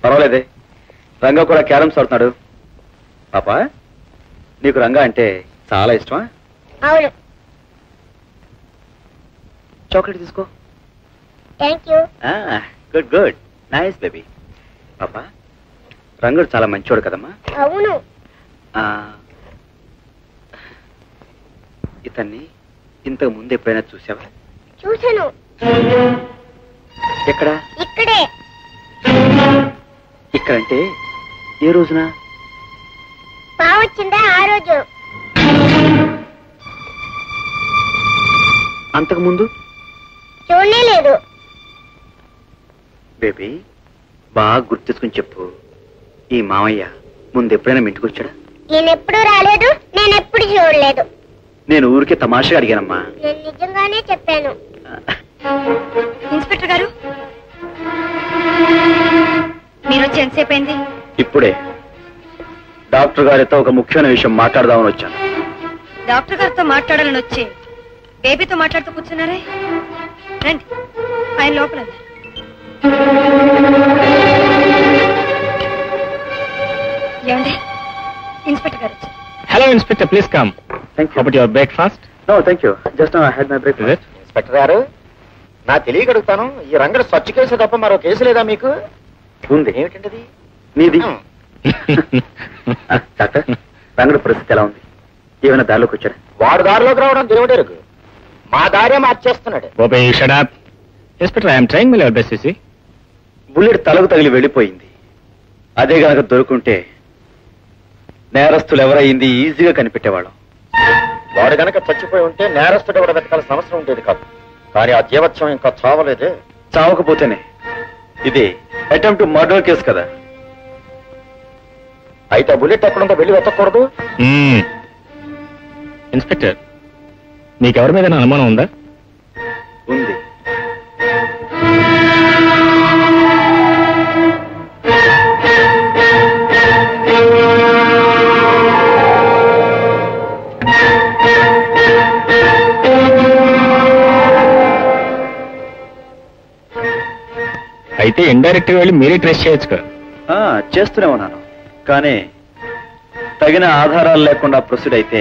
పర్వాలేదే, రంగా కూడా క్యారమ్స్ ఆడుతున్నాడు. పాపా, నీకు రంగా అంటే చాలా ఇష్టమా? అవును. చాక్లెట్ తీసుకో. Thank you. Good good. Nice baby. పాపా, రంగుడు చాలా మంచోడు కదమ్మా? అవును. ఇతన్ని ఇంతకు ముందు ఎప్పుడైనా చూసావా? చూసాను. ఎక్కడ? ఇక్కడే. ఇక్కడంటే ఏ రోజున? బావొచ్చిందా ఆ రోజు. అంతకు ముందు చూడనే లేదు. బేబీ, బాగా గుర్తుకుని చెప్పు, ఈ మామయ్య ముందు ఎప్పుడైనా మీ ఇంటికి వచ్చాడా? నేనెప్పుడు రాలేదు, నేనెప్పుడు చూడలేదు. నేను ఊరికే తమాషగా అడిగానమ్మా. నేను నిజంగానే చెప్పాను. ఇన్స్పెక్టర్ గారు, మీరు వచ్చి ఎంతసేపు అయింది? ఇప్పుడే డాక్టర్ గారితో ఒక ముఖ్యమైన విషయం మాట్లాడదామని వచ్చాను. డాక్టర్ గారితో మాట్లాడాలని వచ్చి బేబీతో మాట్లాడుతూ కూర్చున్నారే. రండి, ఆయన లోపల. ఏమండి, ఇన్స్పెక్టర్ గారు వచ్చారు. Hello inspector, please come. Thank you. About your breakfast? No thank you, just now I had my breakfast. Inspector గారు, నా తెలియగడుగుతాను, ఈ రంగడు స్వచ్ఛ కేసు తప్ప మరో కేసు లేదా మీకు? ఉంది. ఏమిటండి నీది? డాక్టర్, రంగడు పరిస్థితి ఎలా ఉంది? ఏమైనా దారిలోకి వచ్చాడా? వాడు దారిలోకి రావడం దేవుడెరుగు, మా దారే మార్చేస్తున్నాడు. ఓపే shut up. Inspector, I'm trying my best. చూసి బుల్లెట్ తలకు తగిలి వెళ్ళిపోయింది. అదే గనక దొరుకుంటే నేరస్తులు ఎవరయ్యింది ఈజీగా కనిపెట్టేవాళ్ళం. వాడు గనక చచ్చిపోయి ఉంటే నేరస్తుడు ఎవడ వెతకాల్సిన అవసరం ఉండేది కాదు. కానీ ఆ జీవత్యం ఇంకా చావలేదే. చావకపోతేనే, ఇది అటెంప్ట్ మర్డర్ కేసు కదా. అయితే బుల్లెట్ ఎక్కడుందో వెళ్ళి వెతకూడదు. ఇన్స్పెక్టర్, మీకెవరి మీద అనుమానం ఉందా? ఉంది. అయితే ఇండైరెక్ట్ గా వెళ్ళి మీరే ట్రేస్ చేయొచ్చు కదా. చేస్తూనే ఉన్నాను, కానీ తగిన ఆధారాలు లేకుండా ప్రొసీడ్ అయితే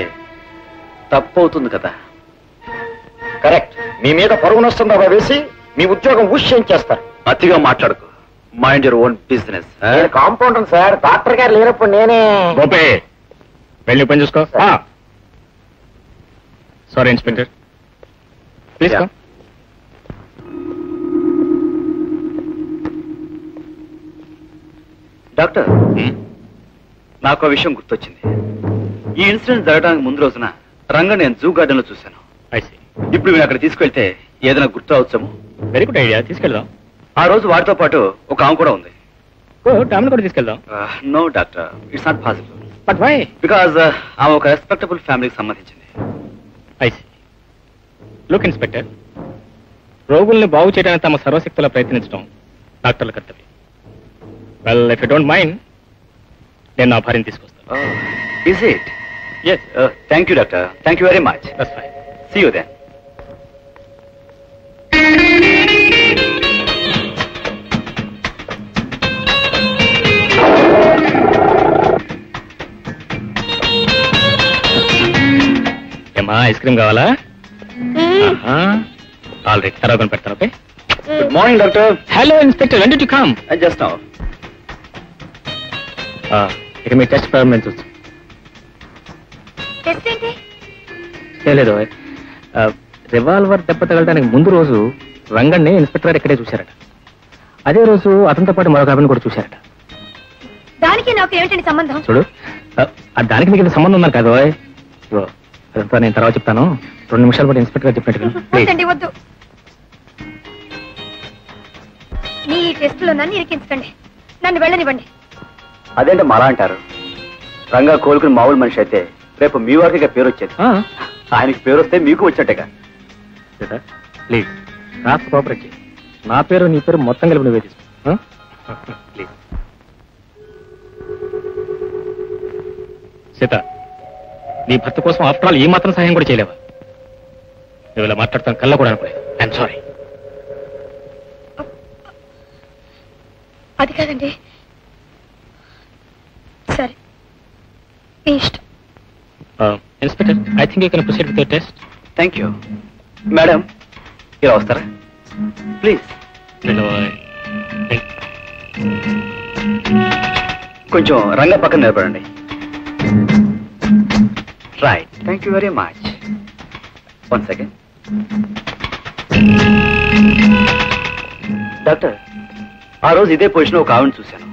తప్పు అవుతుంది కదా. కరెక్ట్. మీ మీద పరువు నష్టం దాబా వేసి మీ ఉద్యోగం ఊష్యం చేస్తారు. అతిగా మాట్లాడుకో. Mind your own business. నేను కాంపౌండర్ సార్, డాక్టర్ గారు లేనప్పుడు నేనే. గోపే, వెళ్ళి పని చూసుకో. Sorry inspector, please come. Doctor, నాకు ఆ విషయం గుర్తొచ్చింది. ఈ ఇన్సిడెంట్ జరగడానికి ముందు రోజున రంగ నేను జూ గార్డెన్ లో చూశాను. ఇప్పుడు మీరు అక్కడ తీసుకెళ్తే ఏదైనా గుర్తు అవచ్చేమో. వెరీ గుడ్ ఐడియా, తీసుకెళ్దాం. ఆ రోజు వాటితో పాటు ఒక ఆమె కూడా ఉంది. ఆమెను కూడా తీసుకెళ్దాం. No doctor, it's not possible. But why? Because ఆమె ఒక రెస్పెక్టబుల్ ఫ్యామిలీకి సంబంధించింది. ఐసి. లుక్ ఇన్స్పెక్టర్, రోగుల్ని బాగు చేయడానికి తమ సర్వశక్తులా ప్రయత్నించడం డాక్టర్ల కర్తవ్యం. Well, if you don't mind, నేను నా భార్యను తీసుకొస్తాను. Is it? Yes. Thank you doctor, thank you very much. That's fine. See you then. ఏమా, ఐస్ క్రీమ్ కావాలా? ఆల్రెడీ తర్వాత పెడతాను. Okay. Good morning doctor. Hello inspector, when did you come? Just now. ఇక మీ టెస్ట్ ప్రారంభించవచ్చు. Test ఏంటి? లేదు, revolver దెబ్బ తగలడానికి ముందు రోజు రంగణ్ణి ఇన్స్పెక్టర్ గారు ఇక్కడే చూశారట. అదే రోజు అతనితో పాటు మరొక అభిని కూడా చూశారట. దానికి నాకు ఏమిటండి సంబంధం? చూడు, దానికి మీకు సంబంధం ఉందని కాదు. అదంతా నేను తర్వాత చెప్తాను. 2 నిమిషాలు పాటు ఇన్స్పెక్టర్ గారు చెప్పినట్టు వద్దండి, వద్దు. నీ టెస్టులో నన్ను ఇరికించకండి, నన్ను వెళ్ళనివ్వండి. అదేంటే మరా అంటారు? రంగా కోలుకుని మామూలు మనిషి అయితే రేపు మీ వారికి పేరు వచ్చేది. ఆయనకి పేరు వస్తే మీకు వచ్చేట్టుగా. ప్లీజ్ కాస్త కోఆపరేట్ చేయి. నా పేరు నీ పేరు మొత్తం కలిపి నువ్వే తీసుకో. ప్లీజ్. సీత, నీ భర్త కోసం ఆఫ్టర్ ఆల్ ఈ మాత్రం సహాయం కూడా చేయలేవా? నువ్వు ఇలా మాట్లాడతాను కల్లా కూడా అనుకోలేదు. I'm sorry. అది కాదండి. సరే, మీ ఇష్టం. Inspector, I think you can proceed with your test. Thank you. Madam, ఇలా వస్తారా ప్లీజ్? కొంచెం రంగా పక్కన నిలబడండి. Right, thank you very much. 1 second. Doctor, ఆ రోజు ఇదే పొజిషన్ ఒక ఆవిడ చూశాను.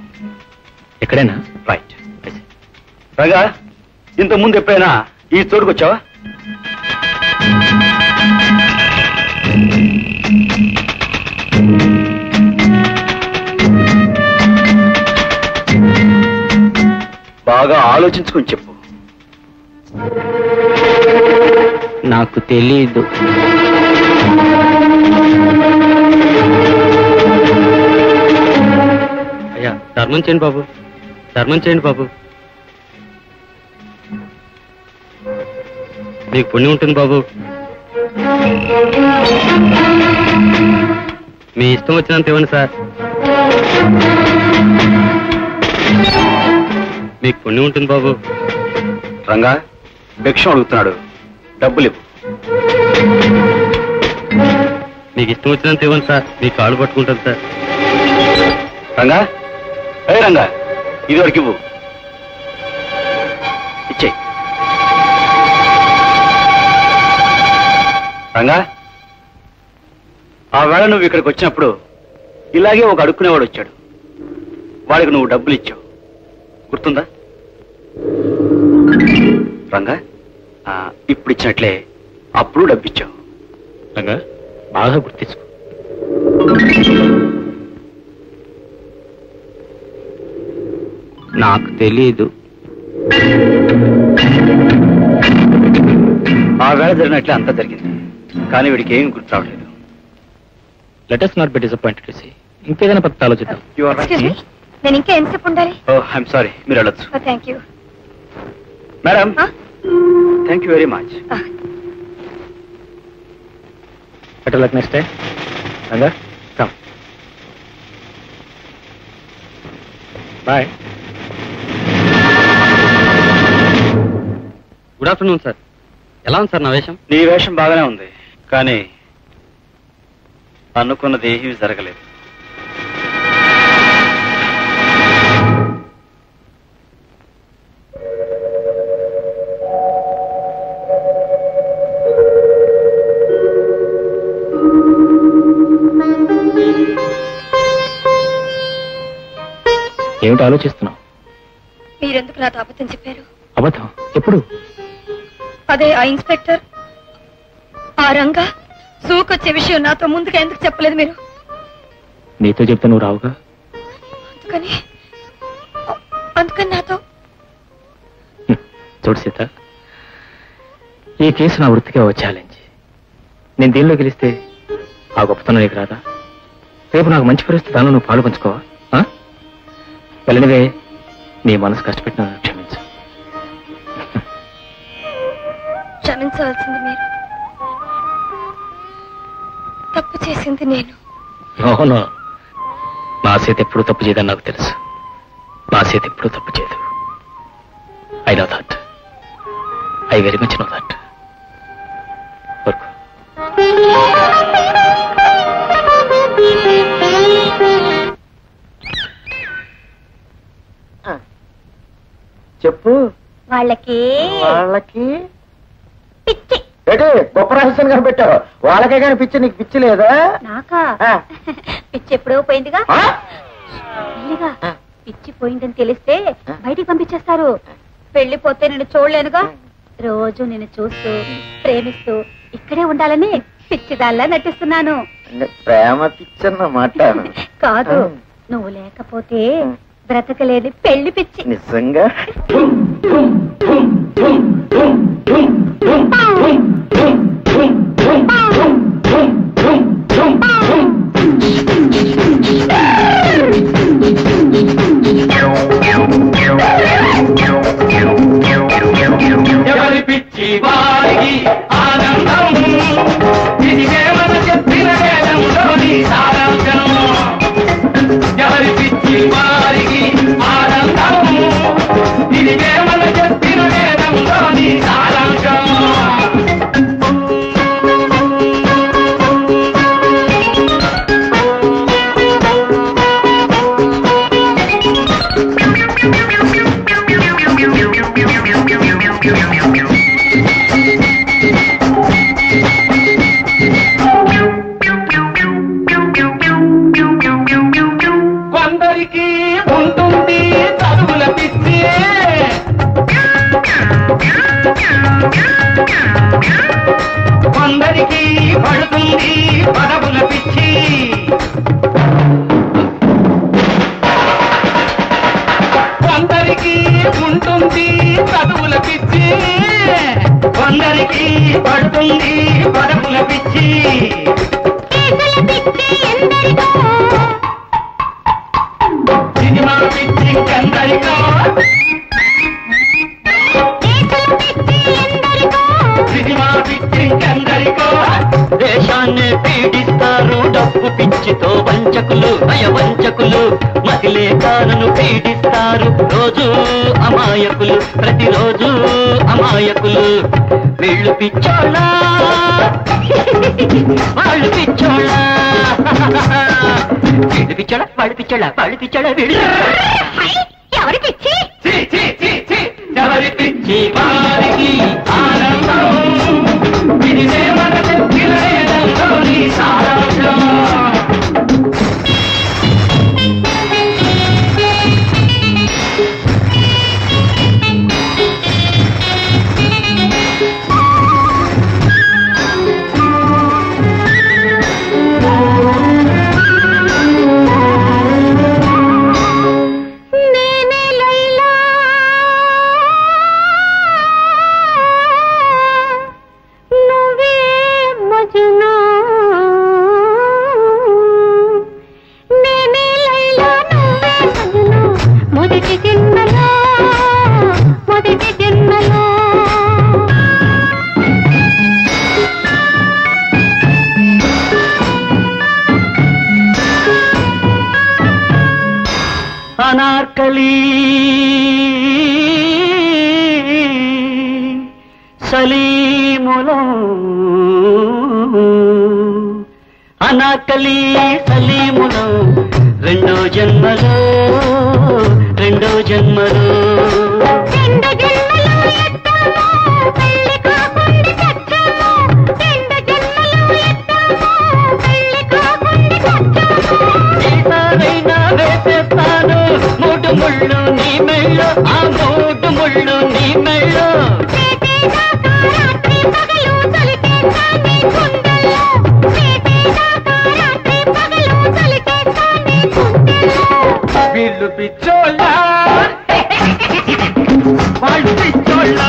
ఎక్కడైనా? రైట్. రంగా, ఇంత ముందు ఎప్పుడైనా ఈ చోటుకు వచ్చావా? బాగా ఆలోచించుకుని చెప్పు. నాకు తెలీదు. అయ్యా, ధర్మం చేయండి బాబు, ధర్మం చేయండి బాబు. మీకు పుణ్యం ఉంటుంది బాబు. మీ ఇష్టం వచ్చినంత ఇవ్వండి సార్. మీకు పుణ్యం ఉంటుంది బాబు. రంగా, భిక్షం అడుగుతున్నాడు, డబ్బులు ఇవ్వు. మీకు ఇష్టం వచ్చినంత ఇవ్వండి సార్, మీ కాళ్ళు పట్టుకుంటాను సార్. రంగా, రంగా, ఇది వరకు ఇవ్వు. ఇచ్చేయి. రంగా, ఆ వేళ నువ్వు ఇక్కడికి వచ్చినప్పుడు ఇలాగే ఒక అడుక్కునేవాడు వచ్చాడు. వాడికి నువ్వు డబ్బులు ఇచ్చావు, గుర్తుందా? రంగా, ఇప్పుడు ఇచ్చినట్లే అప్పుడు డబ్బు ఇచ్చావు. రంగా, బాగా గుర్తించుకో. నాకు తెలీదు. ఆ వేళ జరిగినట్లే అంతా జరిగింది, కానీ వీడికి ఏం గుర్తు రావట్లేదు. Let us not be disappointed to see. ఇంకేదైనా పద్ధతి ఆలోచిద్దాం. నేను ఇంకా ఎంతసేపు ఉండాలి? ఐఎమ్ సారీ, మీరు వెళ్ళొచ్చు. Thank you madam. Thank you very much. Better luck next time. Ranga, come. Bye. Good afternoon sir. ఎలా ఉంది సార్ నా వేషం? నీ వేషం బాగానే ఉంది, కానీ అనుకున్నది ఏమీ జరగలేదు. ఏమిటి ఆలోచిస్తున్నావు? మీరెందుకు నాతో అబద్ధం చెప్పారు? అబద్ధం? ఎప్పుడు? అదే ఆ ఇన్స్పెక్టర్, ఆ రంగా సూకొచ్చే విషయం నాతో ముందుగా ఎందుకు చెప్పలేదు మీరు? నీతో చెప్తే నువ్వు రావుగా. అందుకని నాతో. చూడు సీత, ఈ కేసు నా వృత్తిగా ఓ ఛాలెంజ్. నేను దీనిలో గెలిస్తే ఆ గొప్పతనం నీకు రాదా? రేపు నాకు మంచి పరిస్థితి, దానిలో నువ్వు పాలు పంచుకోవా? వెళ్ళనివే, నీ మనసు కష్టపెట్టిన క్షమించు. క్షమించవలసింది మీరు, తప్పు చేసింది నేను. అవును, నా సీత ఎప్పుడు తప్పు చేయదని నాకు తెలుసు. నా సీత ఎప్పుడు తప్పు చేయదు. I know that. I very much know that. Work. చెప్పు. వాళ్ళకి పిచ్చి. ఏంటి గొప్ప రహస్యం కనిపెట్టావు? వాళ్ళకే కానీ పిచ్చి, నీకు పిచ్చి లేదా? నాకా? పిచ్చి ఎప్పుడో పోయిందిగా. పిచ్చి పోయిందని తెలిస్తే బయటికి పంపించేస్తారు. వెళ్ళిపోతే నేను చూడలేనుగా. రోజు నేను చూస్తూ ప్రేమిస్తూ ఇక్కడే ఉండాలని పిచ్చిదాల్లా నటిస్తున్నాను. ప్రేమ పిచ్చన్నమాట. కాదు, నువ్వు లేకపోతే బ్రతకలేని పెళ్లి పిచ్చి. నిజంగా ఎవరి పిచ్చి వారికి ఆనందం, ఇది కేవల చెప్పిన వేదంలోని సారాంశం. ఎవరి పిచ్చి వారికి ఆనందం, ఇది కేవల చెప్పిన వేదంలోని సారాంశం. కొందరికి ఉంటుంది చదువుల పిచ్చి, కొందరికి పడుతుంది పదవుల పిచ్చి. కొందరికి ఉంటుంది చదువుల పిచ్చి, కొందరికి పడుతుంది పదవుల పిచ్చి. సినిమా పిచ్చి ఎందరికో, సినిమా పిచ్చి ఎందరికో. దేశాన్ని పీడిస్తారు డబ్బు పిచ్చితో వంచకులు, నయవంచకులు. మహిళే కారును పీడిస్తారు రోజు అమాయకులు, ప్రతిరోజు అమాయకులు. వీళ్ళు పిచ్చోళ్ళ, వాళ్ళు పిచ్చోళ్ళ. వీళ్ళు పిచ్చోళ్ళ, వాళ్ళు పిచ్చోళ్ళ, వాళ్ళు పిచ్చోళ్ళ, వీళ్ళు. ఎవరి పిచ్చి? ఎవరి పిచ్చి వారికి ఆనందం, ఇది దేవత చెప్పిన వేదంలోని సారాంశం. అనార్కలి సలీములో, అనార్కలి సలీములో రెండో జన్మలో, రెండో జన్మలో. వేసేస్తాను మూడు ముళ్ళు నీ మెళ్ళు, ఆ మూడు ముళ్ళు నీ మెళ్ళు. వీళ్ళు పిచ్చోళ్ళ, వాళ్ళు పిచ్చోళ్ళ.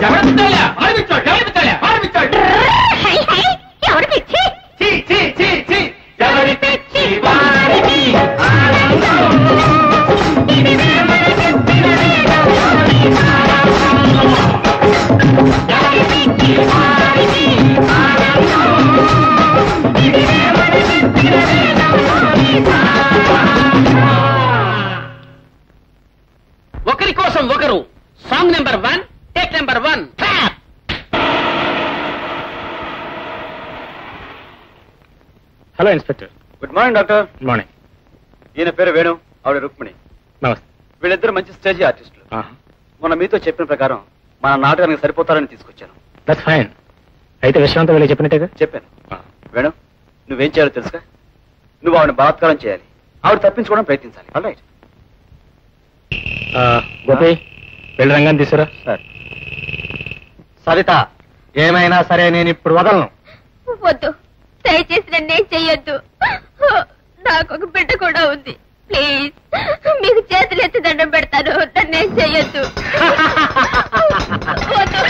ఎవరు పిచ్చోళ్ళ? వాళ్ళు పిచ్చోళ్ళు, ఎవరు పిచ్చోళ్ళ? వాళ్ళు పిచ్చోళ్ళు. ఎవరి పిచ్చి? ఎవరి పిచ్చి వారికి ఆనందం, ఇది దేవత చెప్పిన వేదంలోని సారాంశం. ఎవరి పిచ్చి వారికి ఆనందం, ఇది దేవత చెప్పిన వేదంలోని సారాంశం. ఒకరి కోసం ఒకరు. Song number 1, take number 1. Hello inspector. Good morning doctor. Good morning. ఈయన పేరు వేణు, ఆవిడ రుక్మిణి. నమస్తే. వీళ్ళిద్దరు మంచి స్టేజీ ఆర్టిస్టులు. మొన్న మీతో చెప్పిన ప్రకారం మన నాటకానికి సరిపోతారని తీసుకొచ్చాను. That's fine. అయితే విషయం అంతా వీళ్ళకి చెప్పినట్టుగా చెప్పాను. వేణు, నువ్వేం చేయాలో తెలుసుగా? నువ్వు ఆవిడని బలాత్కారం చేయాలి, ఆవిడ తప్పించుకోవడం ప్రయత్నించాలి. All right. గోపి, వెళ్ళి రంగాన్ని తీసుకురా. సరిత, ఏమైనా సరే నేను ఇప్పుడు వదలను. వద్దు, దయచేసి నన్నేం చెయ్యొద్దు. నాకు ఒక బిడ్డ కూడా ఉంది. ప్లీజ్, మీకు చేతులు ఎత్తి దండం పెడతాను. నన్నేం చెయ్యొద్దు. వద్దు.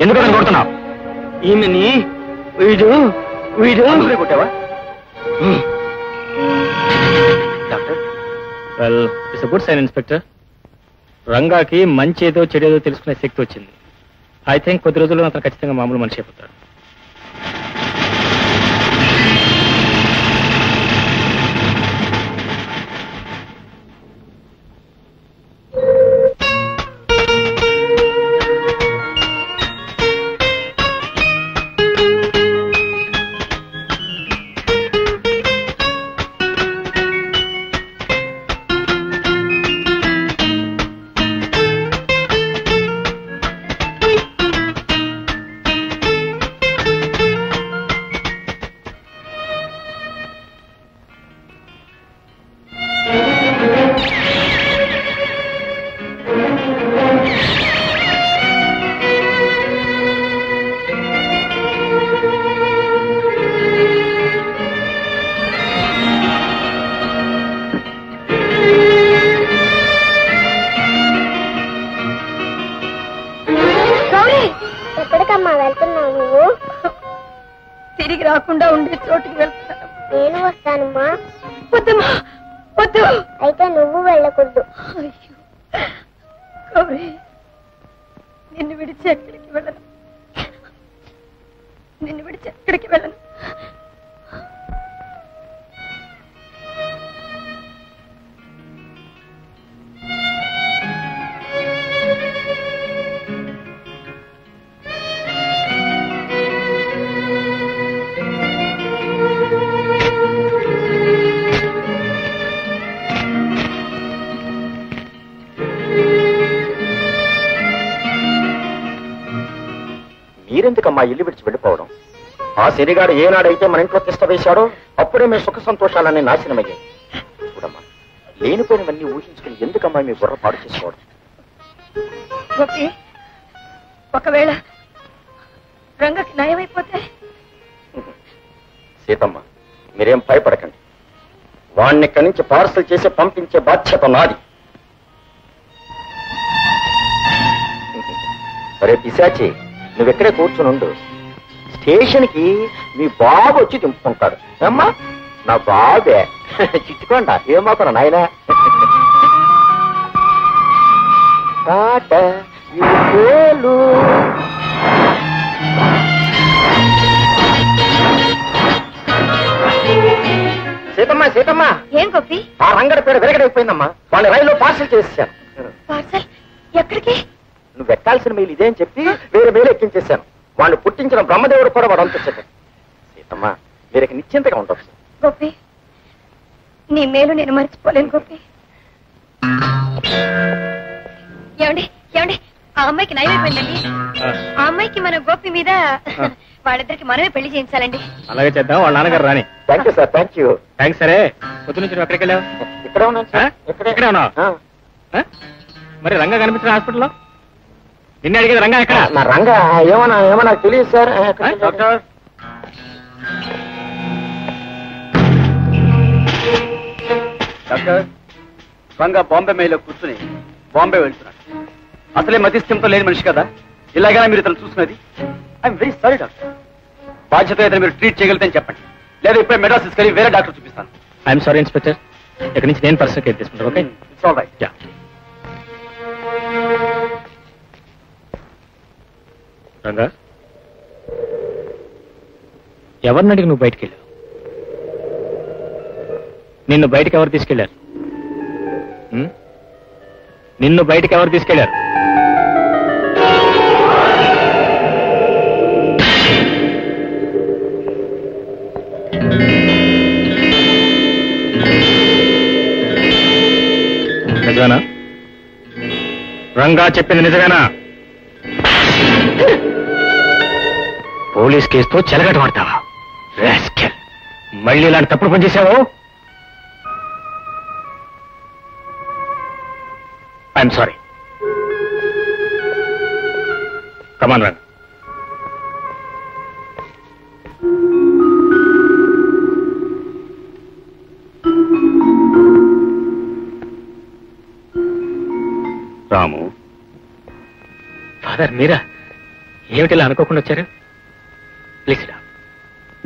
ఎందుకని కొడుతున్నావు? ఈమెని వీడు కొట్టావా? Well, it's good sign inspector. రంగాకి మంచి ఏదో చెడేదో తెలుసుకునే శక్తి వచ్చింది. ఐ థింక్ కొద్ది రోజుల్లో అతను ఖచ్చితంగా మామూలు మనిషి అయిపోతాడు. ఎక్కడికమ్మా వెళ్తున్నావు నువ్వు? తిరిగి రాకుండా ఉండే చోటుకి వెళ్తాను. నేను వస్తానమ్మా. వద్దమ్మా, వద్దు. అయితే నువ్వు వెళ్ళకూడదు. అయ్యో గౌరీ, నిన్ను విడిచి ఎక్కడికి వెళ్ళను. నిన్ను విడిచి ఎక్కడికి వెళ్ళను. మీరెందుకమ్మా ఇల్లు విడిచి వెళ్ళిపోవడం? ఆ శనిగాడు ఏనాడైతే మన ఇంట్లో తిష్ట వేశాడో అప్పుడే మీ సుఖ సంతోషాలన్నీ నాశనమయ్యాయి. చూడమ్మా, లేనిపోయినవన్నీ ఊహించుకుని ఎందుకమ్మా మీ బుర్ర పాడు చేసుకోవడం? గోపి, ఒకవేళ రంగకి నయమైపోతే? సీతమ్మ, మీరేం భయపడకండి. వాణ్ణి ఇక్కడి నుంచి పార్సల్ చేసి పంపించే బాధ్యత నాది. సరే పిశాచి, నువ్వెక్కడే కూర్చునుండు. స్టేషన్ కి మీ బాబు వచ్చి దింపుకుంటాడు. అమ్మా, నా బాబే చిట్టుకోండా ఏమాకున్నా నాయనా. సీతమ్మ, సీతమ్మ, ఏం గోపి? ఆ రంగడి పేరు వెరగడైపోయిందమ్మా. వాళ్ళ రైల్లో పార్సల్ చేసేసాను. పార్సల్ ఎక్కడికి? నువ్వు ఎక్కాల్సిన మేలు ఇదేం చెప్పి వేరే మేలు ఎక్కించేశాను. వాళ్ళు పుట్టించిన బ్రహ్మదేవుడు కూడా వాడు అంత. సీతమ్మ, మీరు నిశ్చింతగా ఉండొచ్చు. గోపి, నీ మేలు నేను మర్చిపోలేను గోపి. ఏమండి ఏమండి, ఆ అమ్మాయికి నయమైపోయిందండి. ఆ అమ్మాయికి మన గోపి మీద వాళ్ళిద్దరికి మనమే పెళ్లి చేయించాలండి. అలాగే చేద్దాం. వాళ్ళ నాన్నగారు రాని. Thank you sir, thank you. Thanks. సరే, పొద్దు నుంచి నువ్వు ఎక్కడికి వెళ్ళావు? ఇక్కడే ఉన్నాను సార్. ఇక్కడే ఉన్నావు? మరి రంగా కనిపించిన హాస్పిటల్లో? నిన్నే అడిగేది రంగా ఎక్కడ? నా రంగా ఏమన్నా తెలియదు sir. Doctor, doctor, Ranga Bombay మెయిల్లో కూర్చుని బాంబే వెళ్తున్నాడు. అసలే మతిస్థిమితం లేని మనిషి కదా. ఇలాగైనా మీరు ఇతను చూసినది? I'm very sorry doctor. బాధ్యత ఏదైనా మీరు ట్రీట్ చేయగలిగితే చెప్పండి, లేదా ఇప్పుడే మెడ్రాస్ తీసుకెళ్ళి వేరే డాక్టర్ చూపిస్తాను. ఐఎమ్ సారీ ఇన్స్పెక్టర్, ఇక్కడి నుంచి నేను పర్సనల్ కేర్ తీసుకుంటాను. Okay, it's all right. Ranga, ఎవరిని అడిగి నువ్వు బయటికి వెళ్ళావు? నిన్ను బయటికి ఎవరు తీసుకెళ్లారు? నిన్ను బయటికి ఎవరు తీసుకెళ్లారు? నిజమేనా? రంగా చెప్పింది నిజమేనా? పోలీస్ కేసుతో చెలగట పడతావా? మళ్ళీ ఇలాంటి తప్పుడు పని చేశావు? I'm sorry. Come on Rang. Ramu. Father మీరా? ఏమిటి ఇలా అనుకోకుండా వచ్చారు? ప్లీజ్.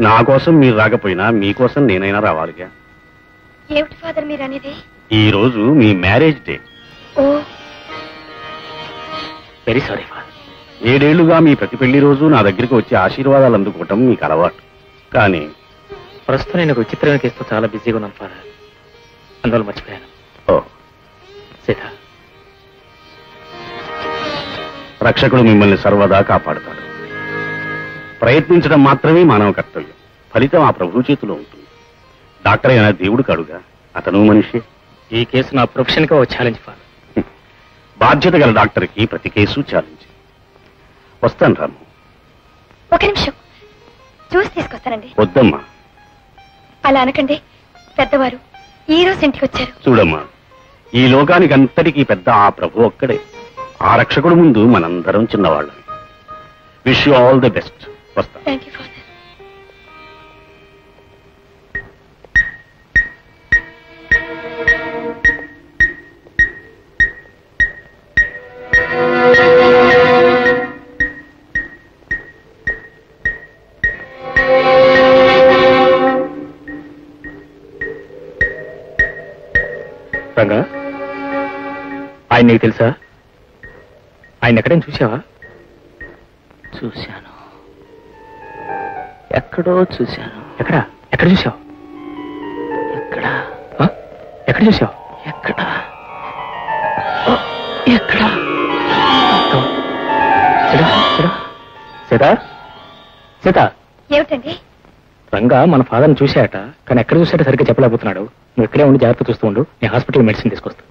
నా కోసం మీరు రాకపోయినా మీకోసం నేనైనా రావాలిగా. ఏమిటి ఫాదర్ మీరు అనేది? ఈ రోజు మీ మ్యారేజ్ డే. ఓ వెరీ సారీ ఫాదర్. 7 ఏళ్లుగా మీ ప్రతి పెళ్లి రోజు నా దగ్గరికి వచ్చి ఆశీర్వాదాలు అందుకోవటం మీకు అలవాటు. కానీ ప్రస్తుతం నేను ఒక విచిత్రమైన కేసుతో చాలా బిజీగా ఉన్నాను ఫాదర్, అందువల్ల మర్చిపోయాను. ఓ సీత, రక్షకుడు మిమ్మల్ని సర్వదా కాపాడుతాడు. ప్రయత్నించడం మాత్రమే మానవ కర్తవ్యం. ఫలితం ఆ ప్రభు చేతిలో ఉంటుంది. డాక్టర్ అయినా దేవుడు కాడుగా, అతను మనిషి. ఈ కేసు నా ప్రొఫెషన్ గా ఒక ఛాలెంజ్ ఫాదర్. బాధ్యత గల డాక్టర్కి ప్రతి కేసు ఛాలెంజ్. వస్తాను రాము. ఒక నిమిషం చూసి తీసుకొస్తానండి. వద్దమ్మా. అలా అనకండి, పెద్దవారు ఈ రోజు ఇంటికి వచ్చారు. చూడమ్మా, ఈ లోకానికి అంతటికీ పెద్ద ఆ ప్రభు ఒక్కడే. ఆ రక్షకుడు ముందు మనందరం చిన్నవాళ్ళం. Wish you all the best. వస్తా. Thank you father. రంగా, ఆయన నీకు తెలుసా? ఆయన ఎక్కడైనా చూసావా? చూశాను, ఎక్కడో చూశాను. ఎక్కడ ఎక్కడ చూసావు? ఎక్కడ ఎక్కడ చూసావు? ఎక్కడ ఎక్కడ? సీత, సీత. ఏమిటండి? రంగా మన ఫాదర్ని చూశాట, కానీ ఎక్కడ చూసాడో సరిగ్గా చెప్పలేకపోతున్నాడు. నువ్వు ఇక్కడే ఉండి జాగ్రత్త చూస్తూ ఉండు, నేను హాస్పిటల్ మెడిసిన్ తీసుకొస్తా.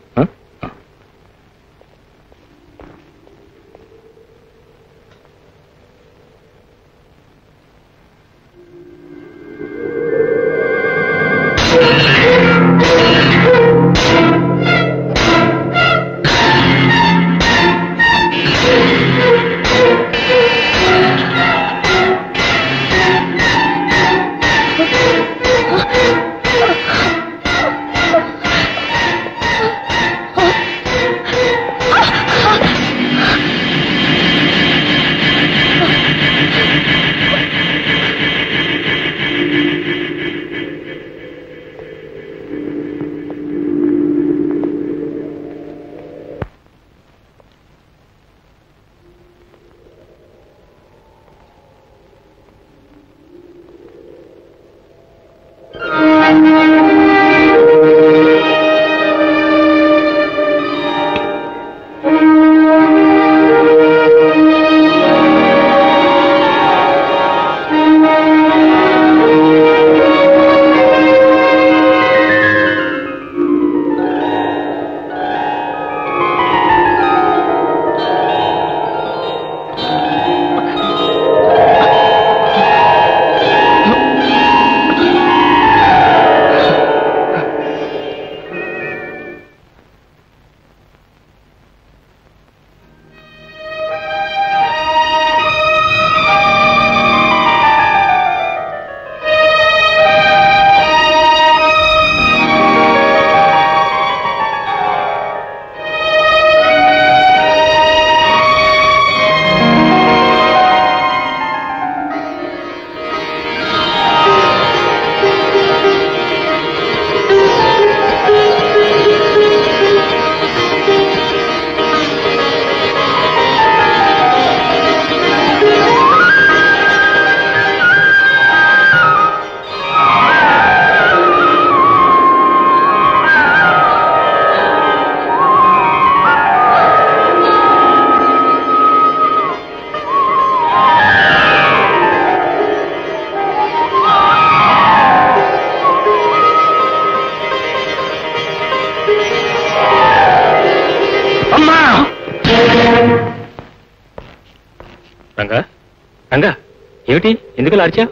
ఏమిటి ఎందుకు లార్చా?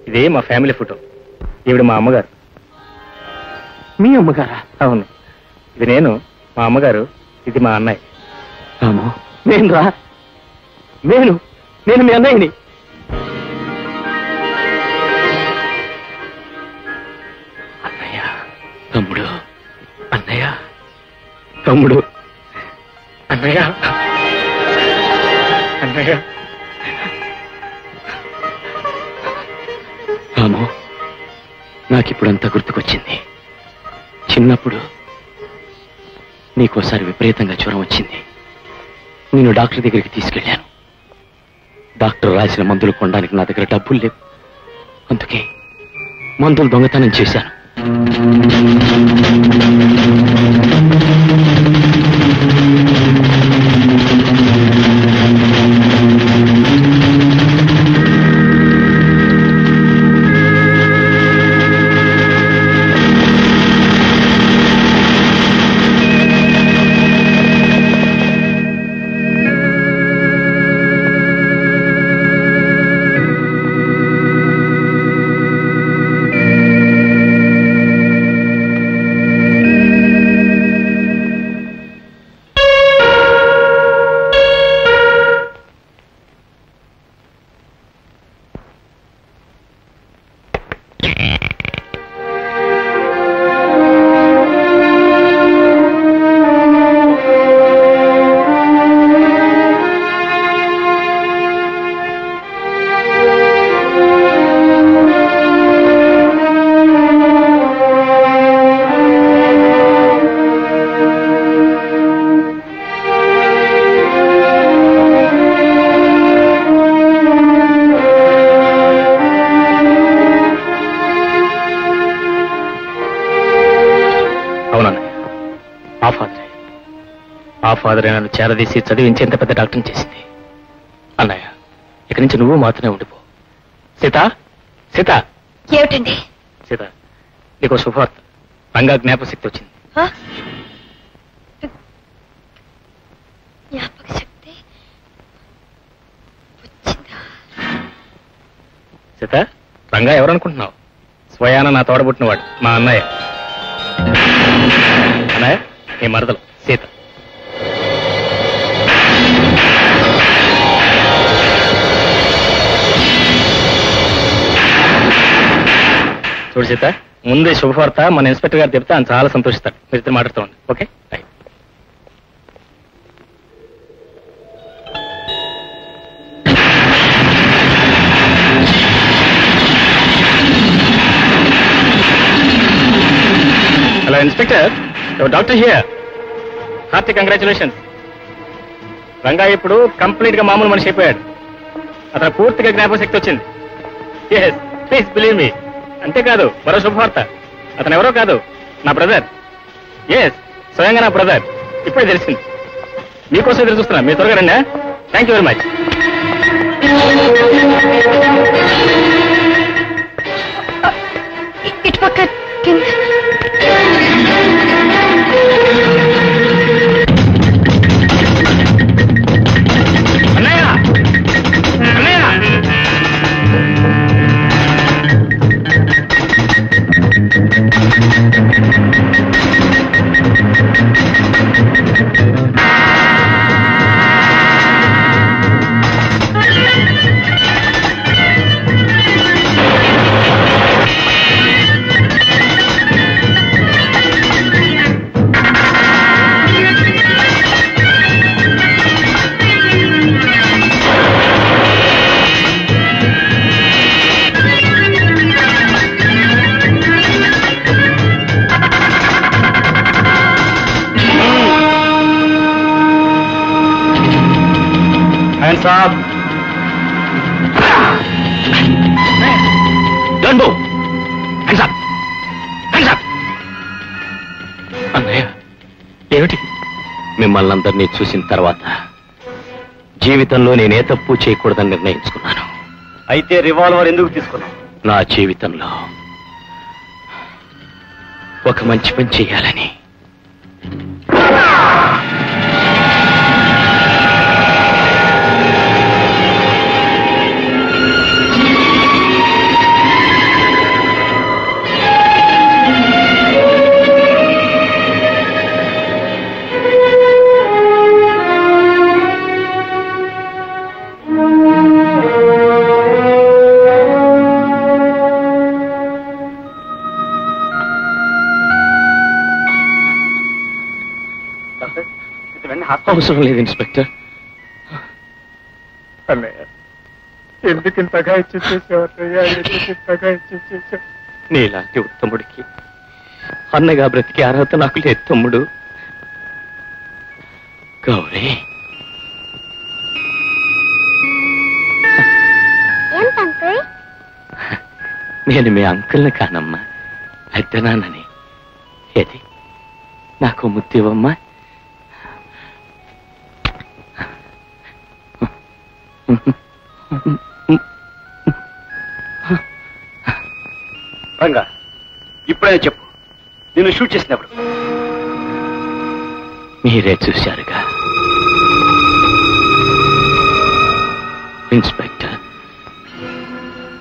ఇదే మా ఫ్యామిలీ ఫోటో. ఈవిడ మా అమ్మగారు. మీ అమ్మగారా? అవును, ఇది నేను, మా అమ్మగారు, ఇది మా అన్నయ్య. రాము, నేను రా, నేను మీ అన్నయ్యని. అన్నయ్య, తమ్ముడు, అన్నయ్య, తమ్ముడు, అన్నయ్య, అన్నయ్య. రాము, నాకిప్పుడంతా గుర్తుకొచ్చింది. చిన్నప్పుడు నీకోసారి విపరీతంగా జ్వరం వచ్చింది. నేను డాక్టర్ దగ్గరికి తీసుకెళ్లాను. డాక్టర్ రాసిన మందులు కొనడానికి నా దగ్గర డబ్బులు లేవు. అందుకే మందులు దొంగతనం చేశాను. ఫాదర్ నన్ను చేరదీసి చదివించేంత పెద్ద డాక్టర్ని చేసింది. అన్నయ్య, ఇక్కడి నుంచి నువ్వు మాత్రమే ఉండిపో. సీత, సీత. ఏమిటండి? సీత, నీకు శుభవార్త. రంగా జ్ఞాపశక్తి వచ్చింది. జ్ఞాపక శక్తి వచ్చిందా? సీత, రంగా ఎవరనుకుంటున్నావు? స్వయాన నా తోడబుట్టినవాడు, మా అన్నయ్య. అన్నయ్య, నీ మరదలు సీత. చూడు సీత, ముందే శుభవార్త మన ఇన్స్పెక్టర్ గారు చెప్తే ఆయన చాలా సంతోషిస్తాడు. మీరు ఇద్దరు మాట్లాడుతూ ఉండండి. Okay, right. Hello inspector, doctor here. Hearty congratulations. Ranga ఇప్పుడు కంప్లీట్ గా మామూలు మనిషి అయిపోయాడు. అతను పూర్తిగా జ్ఞాపకశక్తి వచ్చింది. Yes, please believe me. అంతేకాదు, మరో శుభవార్త. అతను ఎవరో కాదు, నా బ్రదర్. ఎస్, స్వయంగా నా బ్రదర్. ఇప్పుడే తెలిసింది. మీకోసం ఎదురు చూస్తున్నా. మీరు త్వరగా రండి. Thank you very much. ఇటు పక్క కింద. అన్నయ్య, అన్నయ్య. Hands up. Don't move. Hands up. Hands up. అన్నయ్య, ఏమిటి? మిమ్మల్ని అందరినీ చూసిన తర్వాత జీవితంలో నేనే తప్పు చేయకూడదని నిర్ణయించుకున్నాను. అయితే రివాల్వర్ ఎందుకు తీసుకున్నావు? నా జీవితంలో ఒక మంచి పని చేయాలని. అవసరం లేదు ఇన్స్పెక్టర్. అన్నయ్య, ఎందుకు ఇంతగా ఇచ్చేసేవారయ్యా? ఎందుకు ఇంతగా ఇచ్చేసేసావు? నీలాంటి ఉత్తముడికి అన్నగా బ్రతికే అర్హత నాకు లేదు తమ్ముడు. గౌరీ, నేను మీ అంకుల్ని కానమ్మా, పెద్దనాన్నని. ఏది నాకు ముత్తివమ్మా. రంగా, ఇప్పుడైనా చెప్పు, నిన్ను షూట్ చేసినప్పుడు. మీరే చూశారుగా ఇన్స్పెక్టర్,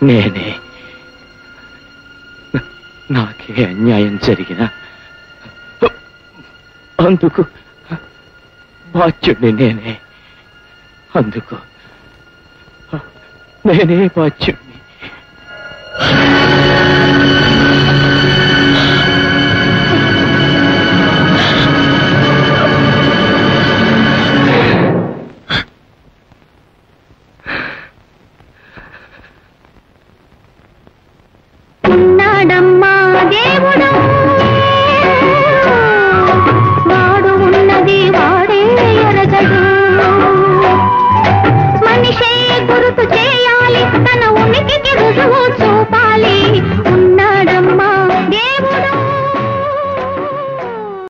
నేనే. నాకే అన్యాయం జరిగినా అందుకు బాధ్యుడిని నేనే. అందుకు నేనే బాధ్యుడిని.